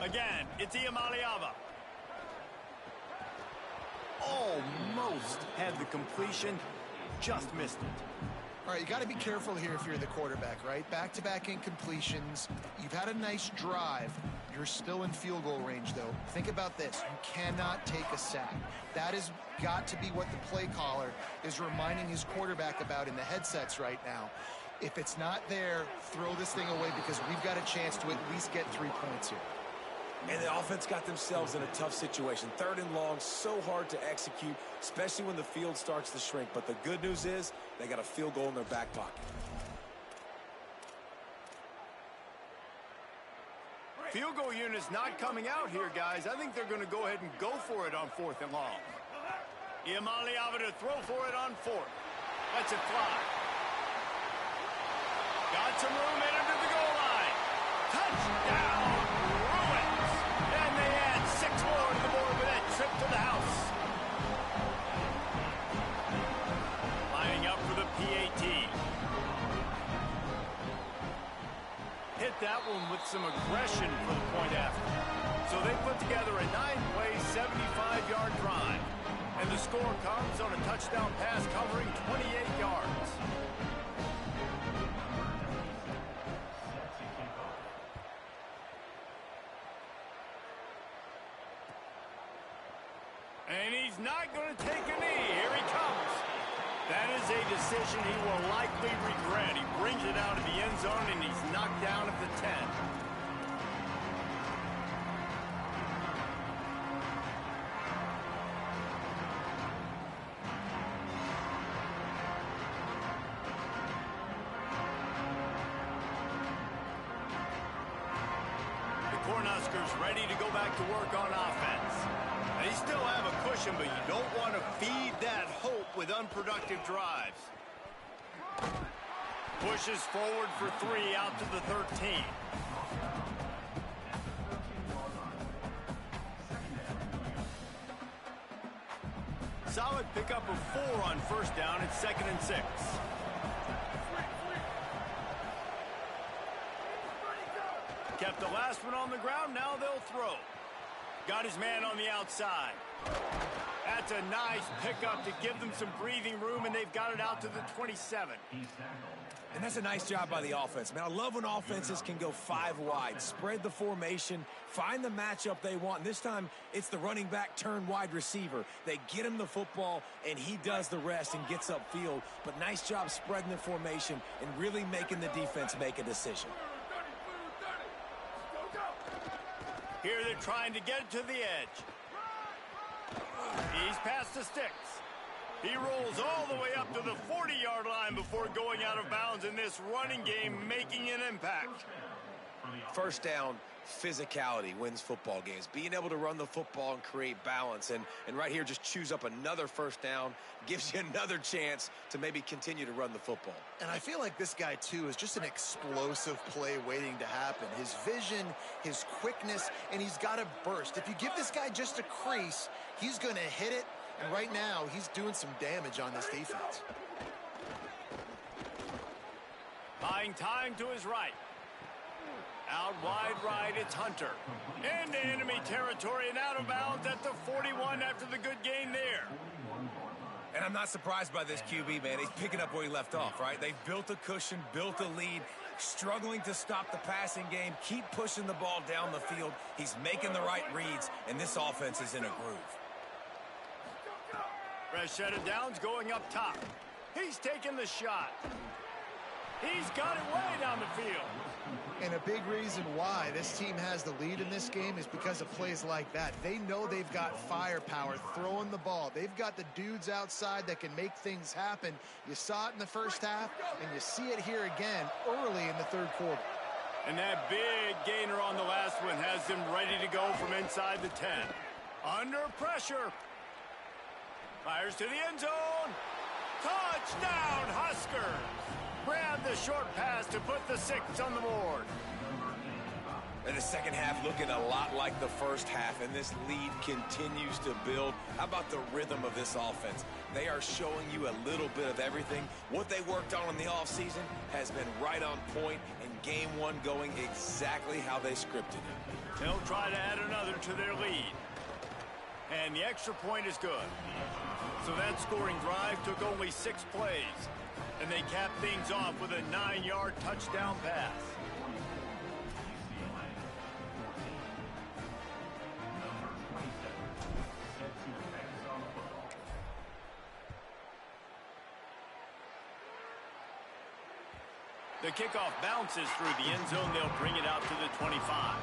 [SPEAKER 1] Again, it's Iamaleava. Almost had the completion, just missed it.
[SPEAKER 4] All right, you got to be careful here if you're the quarterback, right? Back-to-back incompletions. You've had a nice drive. You're still in field goal range, though. Think about this. You cannot take a sack. That has got to be what the play caller is reminding his quarterback about in the headsets right now. If it's not there, throw this thing away because we've got a chance to at least get 3 points here.
[SPEAKER 3] And the offense got themselves in a tough situation. 3rd and long, so hard to execute, especially when the field starts to shrink. But the good news is they got a field goal in their back pocket.
[SPEAKER 1] Field goal unit's not coming out here, guys. I think they're going to go ahead and go for it on 4th and long. Iamaleava to throw for it on 4th. Lets it fly. Got some room in under the goal line. Touchdown, Bruins. And they add 6 more to the board with that trip to the house. Lining up for the PAT. Hit that one with some aggression for the point after. So they put together a 9-play, 75-yard drive. And the score comes on a touchdown pass covering 28 yards. And he's not going to take a knee. Here he comes. That is a decision he will likely regret. He brings it out of the end zone, and he's knocked down at the 10. The Cornhuskers ready to go back to work on offense. They still have a cushion, but you don't want to feed that hope with unproductive drives. Pushes forward for 3 out to the 13. Solid pickup of 4 on first down. It's 2nd and 6. Kept the last one on the ground. Now they'll throw. Got his man on the outside. That's a nice pickup to give them some breathing room, and they've got it out to the 27.
[SPEAKER 3] And that's a nice job by the offense. Man, I love when offenses can go 5 wide, spread the formation, find the matchup they want. And this time, it's the running back turned wide receiver. They get him the football, and he does the rest and gets upfield. But nice job spreading the formation and really making the defense make a decision.
[SPEAKER 1] Here they're trying to get it to the edge. He's past the sticks. He rolls all the way up to the 40-yard line before going out of bounds in this running game, making an impact.
[SPEAKER 3] First down, physicality wins football games. Being able to run the football and create balance. And right here, just choose up another first down, gives you another chance to maybe continue to run the football.
[SPEAKER 4] And I feel like this guy, too, is just an explosive play waiting to happen. His vision, his quickness, and he's got a burst. If you give this guy just a crease, he's going to hit it. And right now, he's doing some damage on this defense.
[SPEAKER 1] Buying time to his right. Out wide right, it's Hunter. Into enemy territory and out of bounds at the 41 after the good gain there.
[SPEAKER 3] And I'm not surprised by this QB, man. He's picking up where he left off, right? They've built a cushion, built a lead, struggling to stop the passing game, keep pushing the ball down the field. He's making the right reads, and this offense is in a groove.
[SPEAKER 1] Fresh set of downs going up top. He's taking the shot. He's got it way down the field.
[SPEAKER 4] And a big reason why this team has the lead in this game is because of plays like that. They know they've got firepower throwing the ball. They've got the dudes outside that can make things happen. You saw it in the first half, and you see it here again early in the third quarter.
[SPEAKER 1] And that big gainer on the last one has them ready to go from inside the 10. Under pressure. Fires to the end zone. Touchdown, Huskers. Grab the short pass to put the 6 on the board.
[SPEAKER 3] And the second half looking a lot like the first half, and this lead continues to build. How about the rhythm of this offense? They are showing you a little bit of everything. What they worked on in the offseason has been right on point, and game one going exactly how they scripted it.
[SPEAKER 1] They'll try to add another to their lead. And the extra point is good. So that scoring drive took only 6 plays. And they capped things off with a 9-yard touchdown pass. The kickoff bounces through the end zone. They'll bring it out to the 25.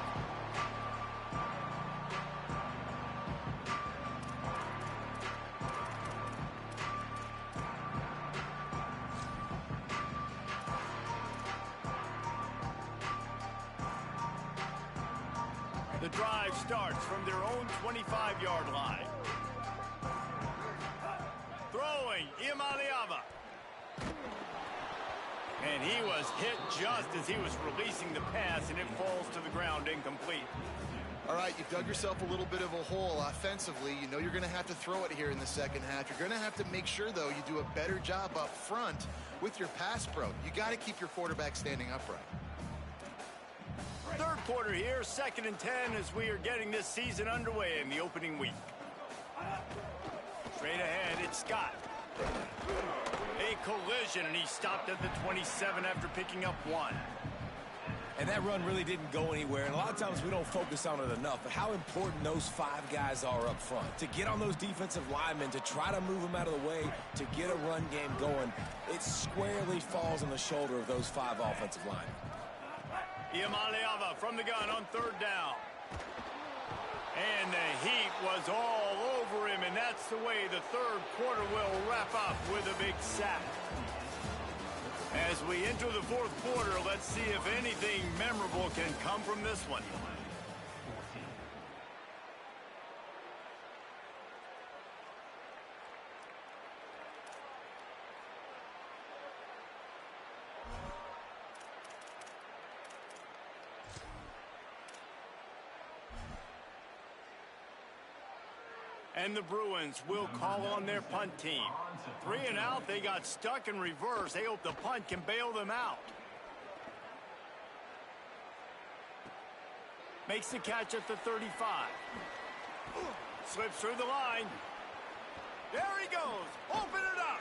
[SPEAKER 1] The drive starts from their own 25-yard line. Throwing, Imaliava. And he was hit just as he was releasing the pass, and it falls to the ground incomplete.
[SPEAKER 4] All right, you've dug yourself a little bit of a hole offensively. You know you're going to have to throw it here in the second half. You're going to have to make sure, though, you do a better job up front with your pass pro. You got to keep your quarterback standing upright.
[SPEAKER 1] Third quarter here, 2nd and 10 as we are getting this season underway in the opening week. Straight ahead, it's Scott. A collision, and he stopped at the 27 after picking up 1.
[SPEAKER 3] And that run really didn't go anywhere, and a lot of times we don't focus on it enough, but how important those 5 guys are up front. To get on those defensive linemen, to try to move them out of the way, to get a run game going, it squarely falls on the shoulder of those 5 offensive linemen.
[SPEAKER 1] Imaliava from the gun on 3rd down. And the heat was all over him, and that's the way the third quarter will wrap up with a big sack. As we enter the 4th quarter, let's see if anything memorable can come from this one. And the Bruins will call on their punt team. 3 and out, they got stuck in reverse. They hope the punt can bail them out. Makes the catch at the 35. Slips through the line. There he goes. Open it up.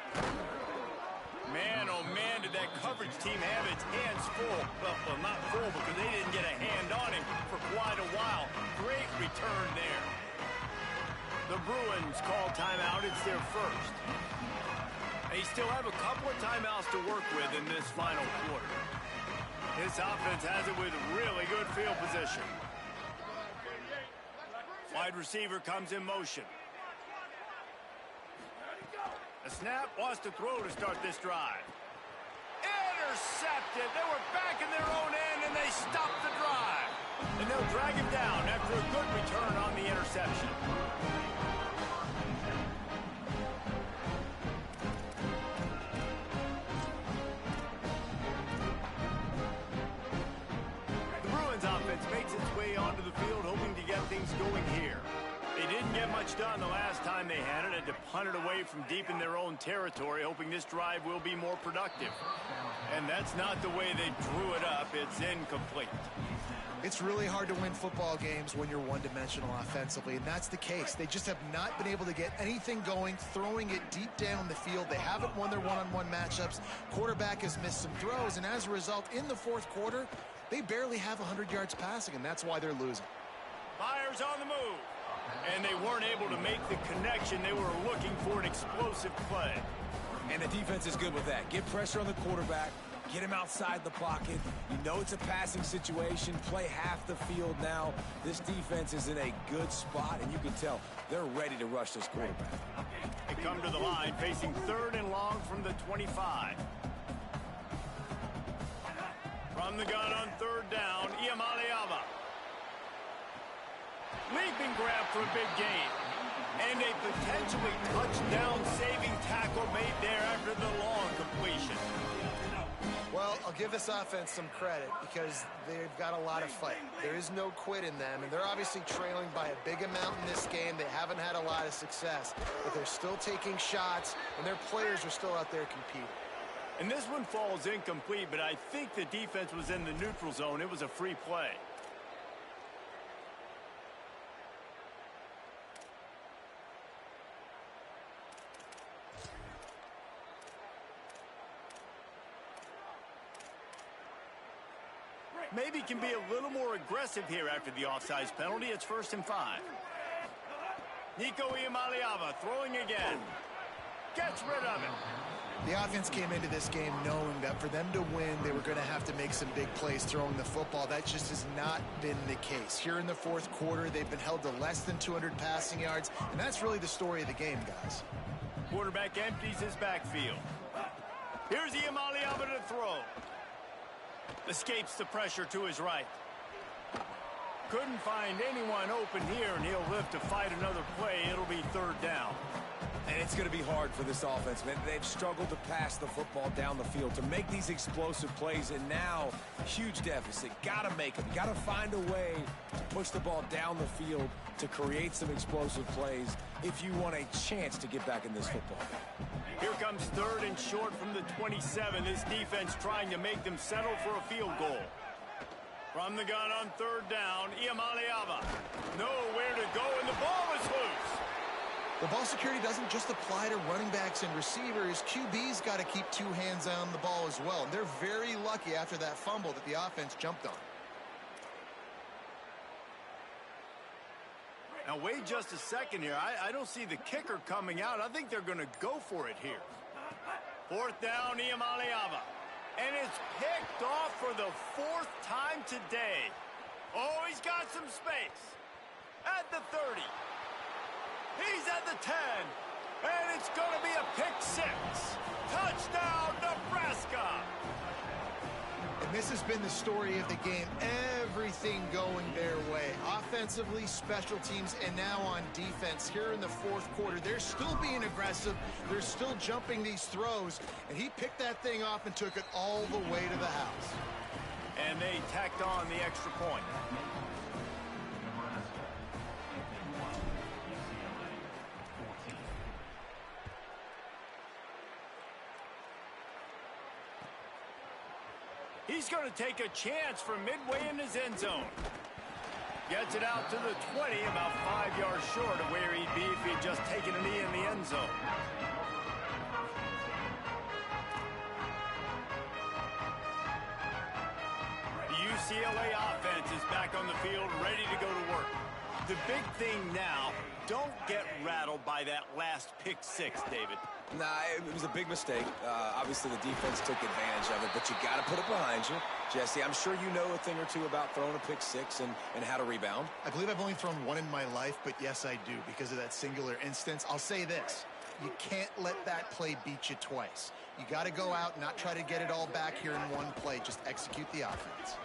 [SPEAKER 1] Man, oh man, did that coverage team have its hands full. Well, not full because they didn't get a hand on him for quite a while. Great return there. The Bruins call timeout. It's their first. They still have a couple of timeouts to work with in this final quarter. This offense has it with really good field position. Wide receiver comes in motion. A snap, wants to throw to start this drive. Intercepted. They were back in their own end, and they stopped the drive. And they'll drag him down after a good return on the interception. The Bruins offense makes its way onto the field, hoping to get things going here. They didn't get much done the last time they had it. Had to punt it away from deep in their own territory, hoping this drive will be more productive. And that's not the way they drew it up. It's incomplete.
[SPEAKER 4] It's really hard to win football games when you're one-dimensional offensively, and that's the case. They just have not been able to get anything going, throwing it deep down the field. They haven't won their one-on-one matchups. Quarterback has missed some throws, and as a result, in the 4th quarter, they barely have 100 yards passing, and that's why they're losing.
[SPEAKER 1] Fires on the move. And they weren't able to make the connection. They were looking for an explosive play.
[SPEAKER 3] And the defense is good with that. Get pressure on the quarterback. Get him outside the pocket. You know it's a passing situation. Play half the field now. This defense is in a good spot, and you can tell they're ready to rush this quarterback.
[SPEAKER 1] They come to the line facing 3rd and long from the 25. From the gun on 3rd down, Iamaleava. Leaping grab for a big gain. And a potentially touchdown-saving tackle made there after the long completion.
[SPEAKER 4] Well, I'll give this offense some credit because they've got a lot of fight. There is no quit in them, and they're obviously trailing by a big amount in this game. They haven't had a lot of success, but they're still taking shots, and their players are still out there competing.
[SPEAKER 1] And this one falls incomplete, but I think the defense was in the neutral zone. It was a free play. Maybe can be a little more aggressive here after the offsides penalty. It's 1st and 5. Nico Iamaleava throwing again. Gets rid of it.
[SPEAKER 4] The offense came into this game knowing that for them to win, they were going to have to make some big plays throwing the football. That just has not been the case. Here in the 4th quarter, they've been held to less than 200 passing yards, and that's really the story of the game, guys.
[SPEAKER 1] Quarterback empties his backfield. Here's Iamaleava to throw. Escapes the pressure to his right. Couldn't find anyone open here, and he'll live to fight another play. It'll be 3rd down.
[SPEAKER 3] And it's going to be hard for this offense, man. They've struggled to pass the football down the field, to make these explosive plays, and now, huge deficit. Got to make them. Got to find a way to push the ball down the field to create some explosive plays if you want a chance to get back in this football game.
[SPEAKER 1] Here comes 3rd and short from the 27. This defense trying to make them settle for a field goal. From the gun on 3rd down, Iamaleava. Nowhere to go, and the ball is loose.
[SPEAKER 4] The ball security doesn't just apply to running backs and receivers. QB's got to keep 2 hands on the ball as well. They're very lucky after that fumble that the offense jumped on.
[SPEAKER 1] Now, wait just a second here. I don't see the kicker coming out. I think they're going to go for it here. 4th down, Iamaleava. And it's picked off for the 4th time today. Oh, he's got some space. At the 30. He's at the 10. And it's going to be a pick 6. Touchdown, Nebraska.
[SPEAKER 4] And this has been the story of the game. Everything going their way. Offensively, special teams, and now on defense. Here in the 4th quarter, they're still being aggressive. They're still jumping these throws. And he picked that thing off and took it all the way to the house.
[SPEAKER 1] And they tacked on the extra point. He's going to take a chance from midway in his end zone. Gets it out to the 20, about 5 yards short of where he'd be if he'd just taken a knee in the end zone. The UCLA offense is back on the field, ready to go to work. The big thing now, don't get rattled by that last pick 6, David.
[SPEAKER 3] Nah, it was a big mistake. Obviously, the defense took advantage of it, but you got to put it behind you. Jesse, I'm sure you know a thing or two about throwing a pick 6 and how to rebound.
[SPEAKER 4] I believe I've only thrown 1 in my life, but yes, I do because of that singular instance. I'll say this. You can't let that play beat you twice. You got to go out and not try to get it all back here in one play. Just execute the offense.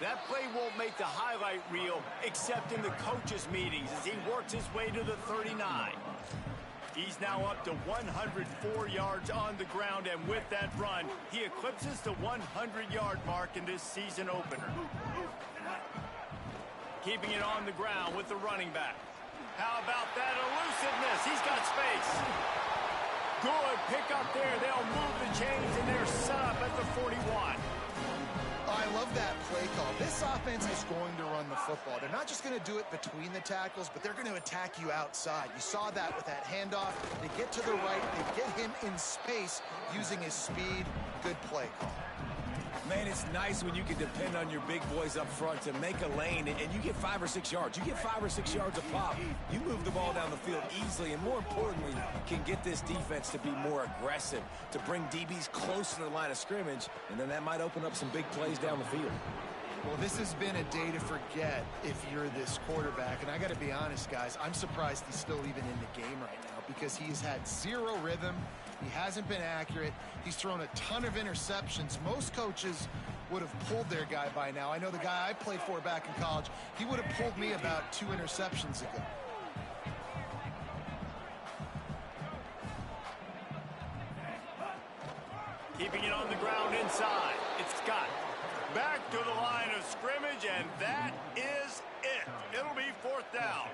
[SPEAKER 1] That play won't make the highlight reel except in the coaches' meetings as he works his way to the 39. He's now up to 104 yards on the ground, and with that run, he eclipses the 100-yard mark in this season opener. Keeping it on the ground with the running back. How about that elusiveness? He's got space. Good pick up there. They'll move the chains, and they're set up at the 41.
[SPEAKER 4] I love that play call. This offense is going to run the football. They're not just going to do it between the tackles, but they're going to attack you outside. You saw that with that handoff. They get to the right. They get him in space using his speed. Good play call.
[SPEAKER 3] Man, it's nice when you can depend on your big boys up front to make a lane, and you get 5 or 6 yards. You get 5 or 6 yards a pop. You move the ball down the field easily, and more importantly, can get this defense to be more aggressive, to bring DBs close to the line of scrimmage, and then that might open up some big plays down the field.
[SPEAKER 4] Well, this has been a day to forget if you're this quarterback. And I got to be honest, guys, I'm surprised he's still even in the game right now because he's had zero rhythm. He hasn't been accurate. He's thrown a ton of interceptions. Most coaches would have pulled their guy by now. I know the guy I played for back in college, he would have pulled me about 2 interceptions ago.
[SPEAKER 1] Keeping it on the ground inside. It's Scott. Back to the line of scrimmage, and that is it. It'll be 4th down.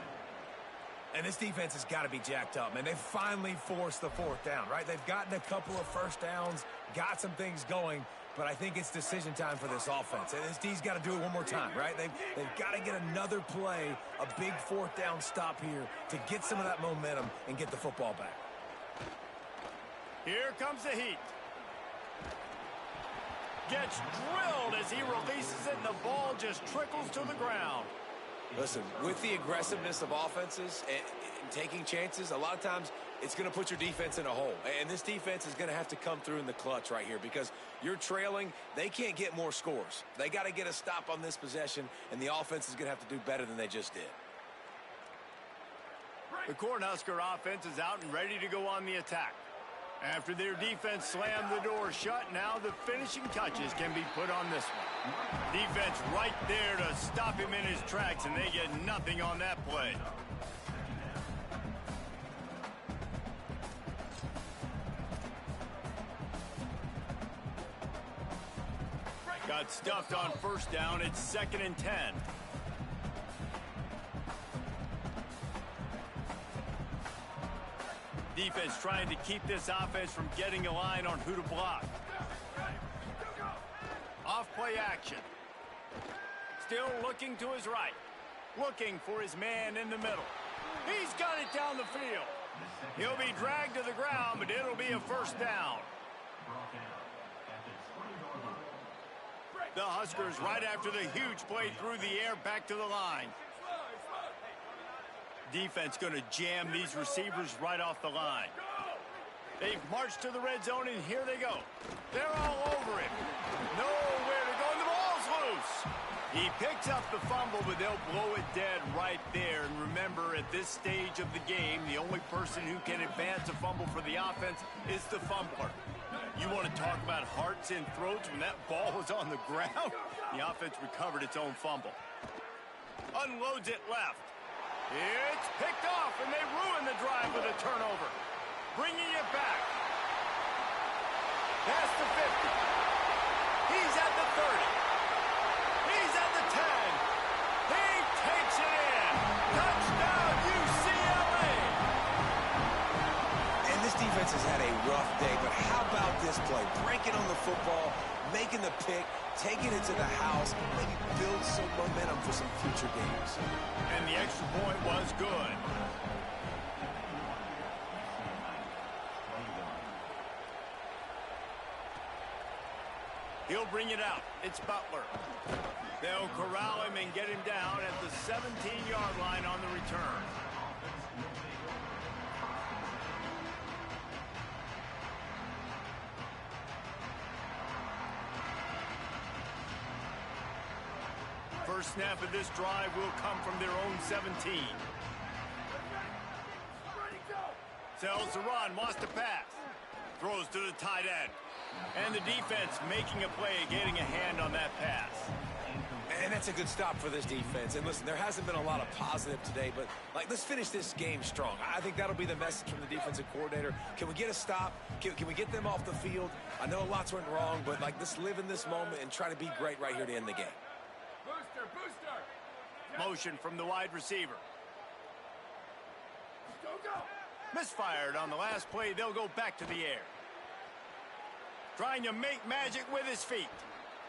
[SPEAKER 3] And this defense has got to be jacked up, man. They finally forced the 4th down, right? They've gotten a couple of first downs, got some things going, but I think it's decision time for this offense. And this D's got to do it one more time, right? They've got to get another play, a big 4th down stop here to get some of that momentum and get the football back.
[SPEAKER 1] Here comes the heat. Gets drilled as he releases it, and the ball just trickles to the ground.
[SPEAKER 3] Listen, with the aggressiveness of offenses and taking chances, a lot of times it's going to put your defense in a hole. And this defense is going to have to come through in the clutch right here because you're trailing. They can't get more scores. They got to get a stop on this possession, and the offense is going to have to do better than they just did.
[SPEAKER 1] The Cornhusker offense is out and ready to go on the attack. After their defense slammed the door shut, now the finishing touches can be put on this one. Defense right there to stop him in his tracks, and they get nothing on that play. Got stuffed on 1st down. It's 2nd and 10. Defense trying to keep this offense from getting a line on who to block. Off play action. Still looking to his right. Looking for his man in the middle. He's got it down the field. He'll be dragged to the ground, but it'll be a 1st down. The Huskers right after the huge play through the air back to the line. Defense going to jam these receivers right off the line. They've marched to the red zone, and here they go. They're all over him. Nowhere to go, and the ball's loose. He picks up the fumble, but they'll blow it dead right there. And remember, at this stage of the game, the only person who can advance a fumble for the offense is the fumbler. You want to talk about hearts and throats when that ball was on the ground? The offense recovered its own fumble. Unloads it left. It's picked off, and they ruin the drive with a turnover. Bringing it back. Past the 50. He's at the 30. He's at the 10. He takes it in. Touchdown, UCLA.
[SPEAKER 3] And this defense has had a rough day, but how about this play? Breaking on the football, making the pick, taking it to the house, maybe build some momentum for some future games.
[SPEAKER 1] And the extra point was good. He'll bring it out. It's Butler. They'll corral him and get him down at the 17-yard line on the return. First snap of this drive will come from their own 17. Sells the run, wants to pass. Throws to the tight end. And the defense making a play, getting a hand on that pass.
[SPEAKER 3] And that's a good stop for this defense. And listen, there hasn't been a lot of positive today, but let's finish this game strong. I think that'll be the message from the defensive coordinator. Can we get a stop? Can we get them off the field? I know lots went wrong, but let's live in this moment and try to be great right here to end the game.
[SPEAKER 1] Motion from the wide receiver. Misfired on the last play. They'll go back to the air. Trying to make magic with his feet.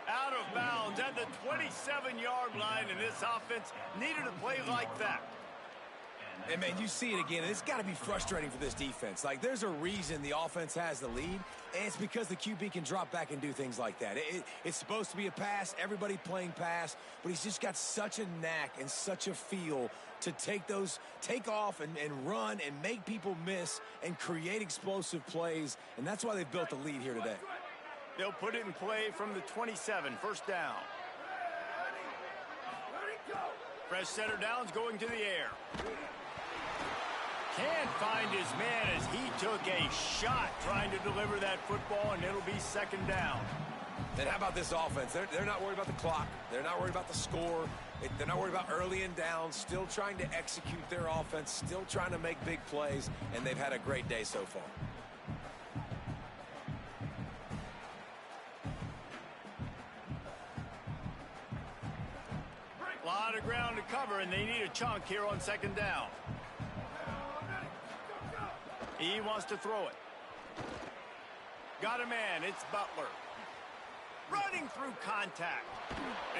[SPEAKER 1] Out of bounds at the 27-yard line, and this offense needed a play like that.
[SPEAKER 3] And, man, you see it again, and it's got to be frustrating for this defense. Like, there's a reason the offense has the lead, and it's because the QB can drop back and do things like that. It's supposed to be a pass, everybody playing pass, but he's just got such a knack and such a feel to take off and run and make people miss and create explosive plays, and that's why they've built the lead here today.
[SPEAKER 1] They'll put it in play from the 27, first down. Fresh center down's going to the air. Can't find his man as he took a shot trying to deliver that football, and it'll be second down.
[SPEAKER 3] And how about this offense? They're not worried about the clock. They're not worried about the score. They're not worried about early and down. Still trying to execute their offense. Still trying to make big plays. And they've had a great day so far.
[SPEAKER 1] A lot of ground to cover, and they need a chunk here on second down. He wants to throw it. Got a man. It's Butler. Running through contact.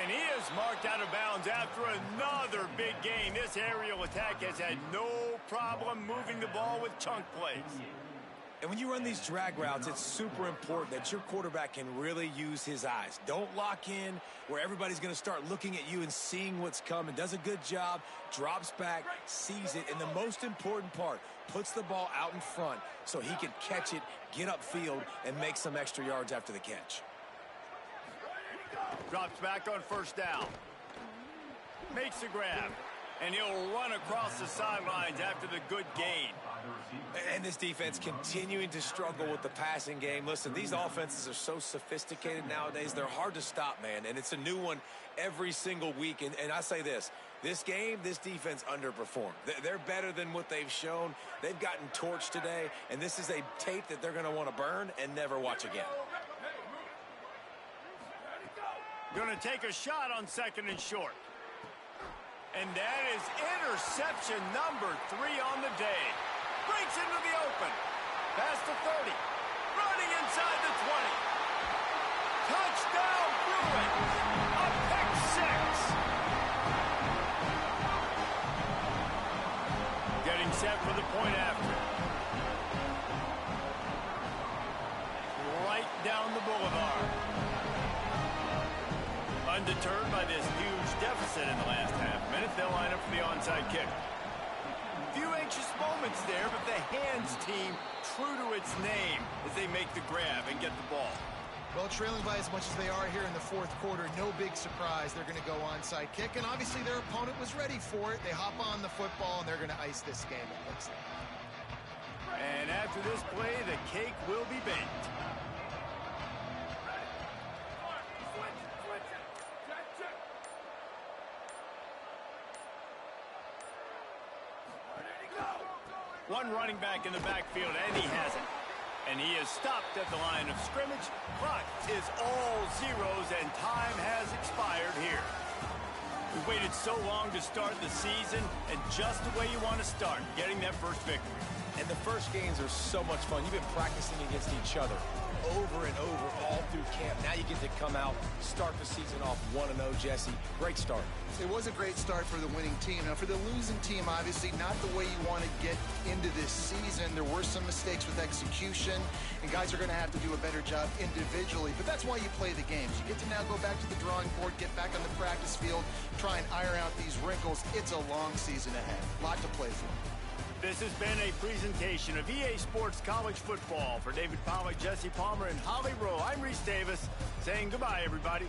[SPEAKER 1] And he is marked out of bounds after another big gain. This aerial attack has had no problem moving the ball with chunk plays.
[SPEAKER 3] And when you run these drag routes, it's super important that your quarterback can really use his eyes. Don't lock in where everybody's going to start looking at you and seeing what's coming. Does a good job, drops back, sees it, and the most important part, puts the ball out in front so he can catch it, get upfield, and make some extra yards after the catch.
[SPEAKER 1] Drops back on first down. Makes the grab. And he'll run across the sidelines after the good gain.
[SPEAKER 3] And this defense continuing to struggle with the passing game. Listen, these offenses are so sophisticated nowadays. They're hard to stop, man. And it's a new one every single week. And I say this game, this defense underperformed. They're better than what they've shown. They've gotten torched today. And this is a tape that they're going to want to burn and never watch again.
[SPEAKER 1] Going to take a shot on second and short. And that is interception number 3 on the day. Breaks into the open. Past the 30. Running inside the 20. Touchdown Bruins. A pick 6. Getting set for the point after. Right down the boulevard. Undeterred by this huge deficit in the last half-minute, they'll line up for the onside kick. Few anxious moments there, but the hands team true to its name as they make the grab and get the ball.
[SPEAKER 4] Well, trailing by as much as they are here in the fourth quarter, no big surprise. They're going to go onside kick, and obviously their opponent was ready for it. They hop on the football, and they're going to ice this game, it looks like.
[SPEAKER 1] And after this play, the cake will be baked. One running back in the backfield, and he has it. And he is stopped at the line of scrimmage. Clock is all zeros, and time has expired here. We waited so long to start the season, and just the way you want to start, getting that first victory.
[SPEAKER 3] And the first games are so much fun. You've been practicing against each other over and over all through camp. Now you get to come out, start the season off 1-0, Jesse. Great start.
[SPEAKER 4] It was a great start for the winning team. Now, for the losing team, obviously not the way you want to get into this season. There were some mistakes with execution, and guys are going to have to do a better job individually. But that's why you play the games. You get to now go back to the drawing board, get back on the practice field, try and iron out these wrinkles. It's a long season ahead. A lot to play for.
[SPEAKER 1] This has been a presentation of EA Sports College Football. For David Pollack, Jesse Palmer, and Holly Rowe, I'm Reese Davis saying goodbye, everybody.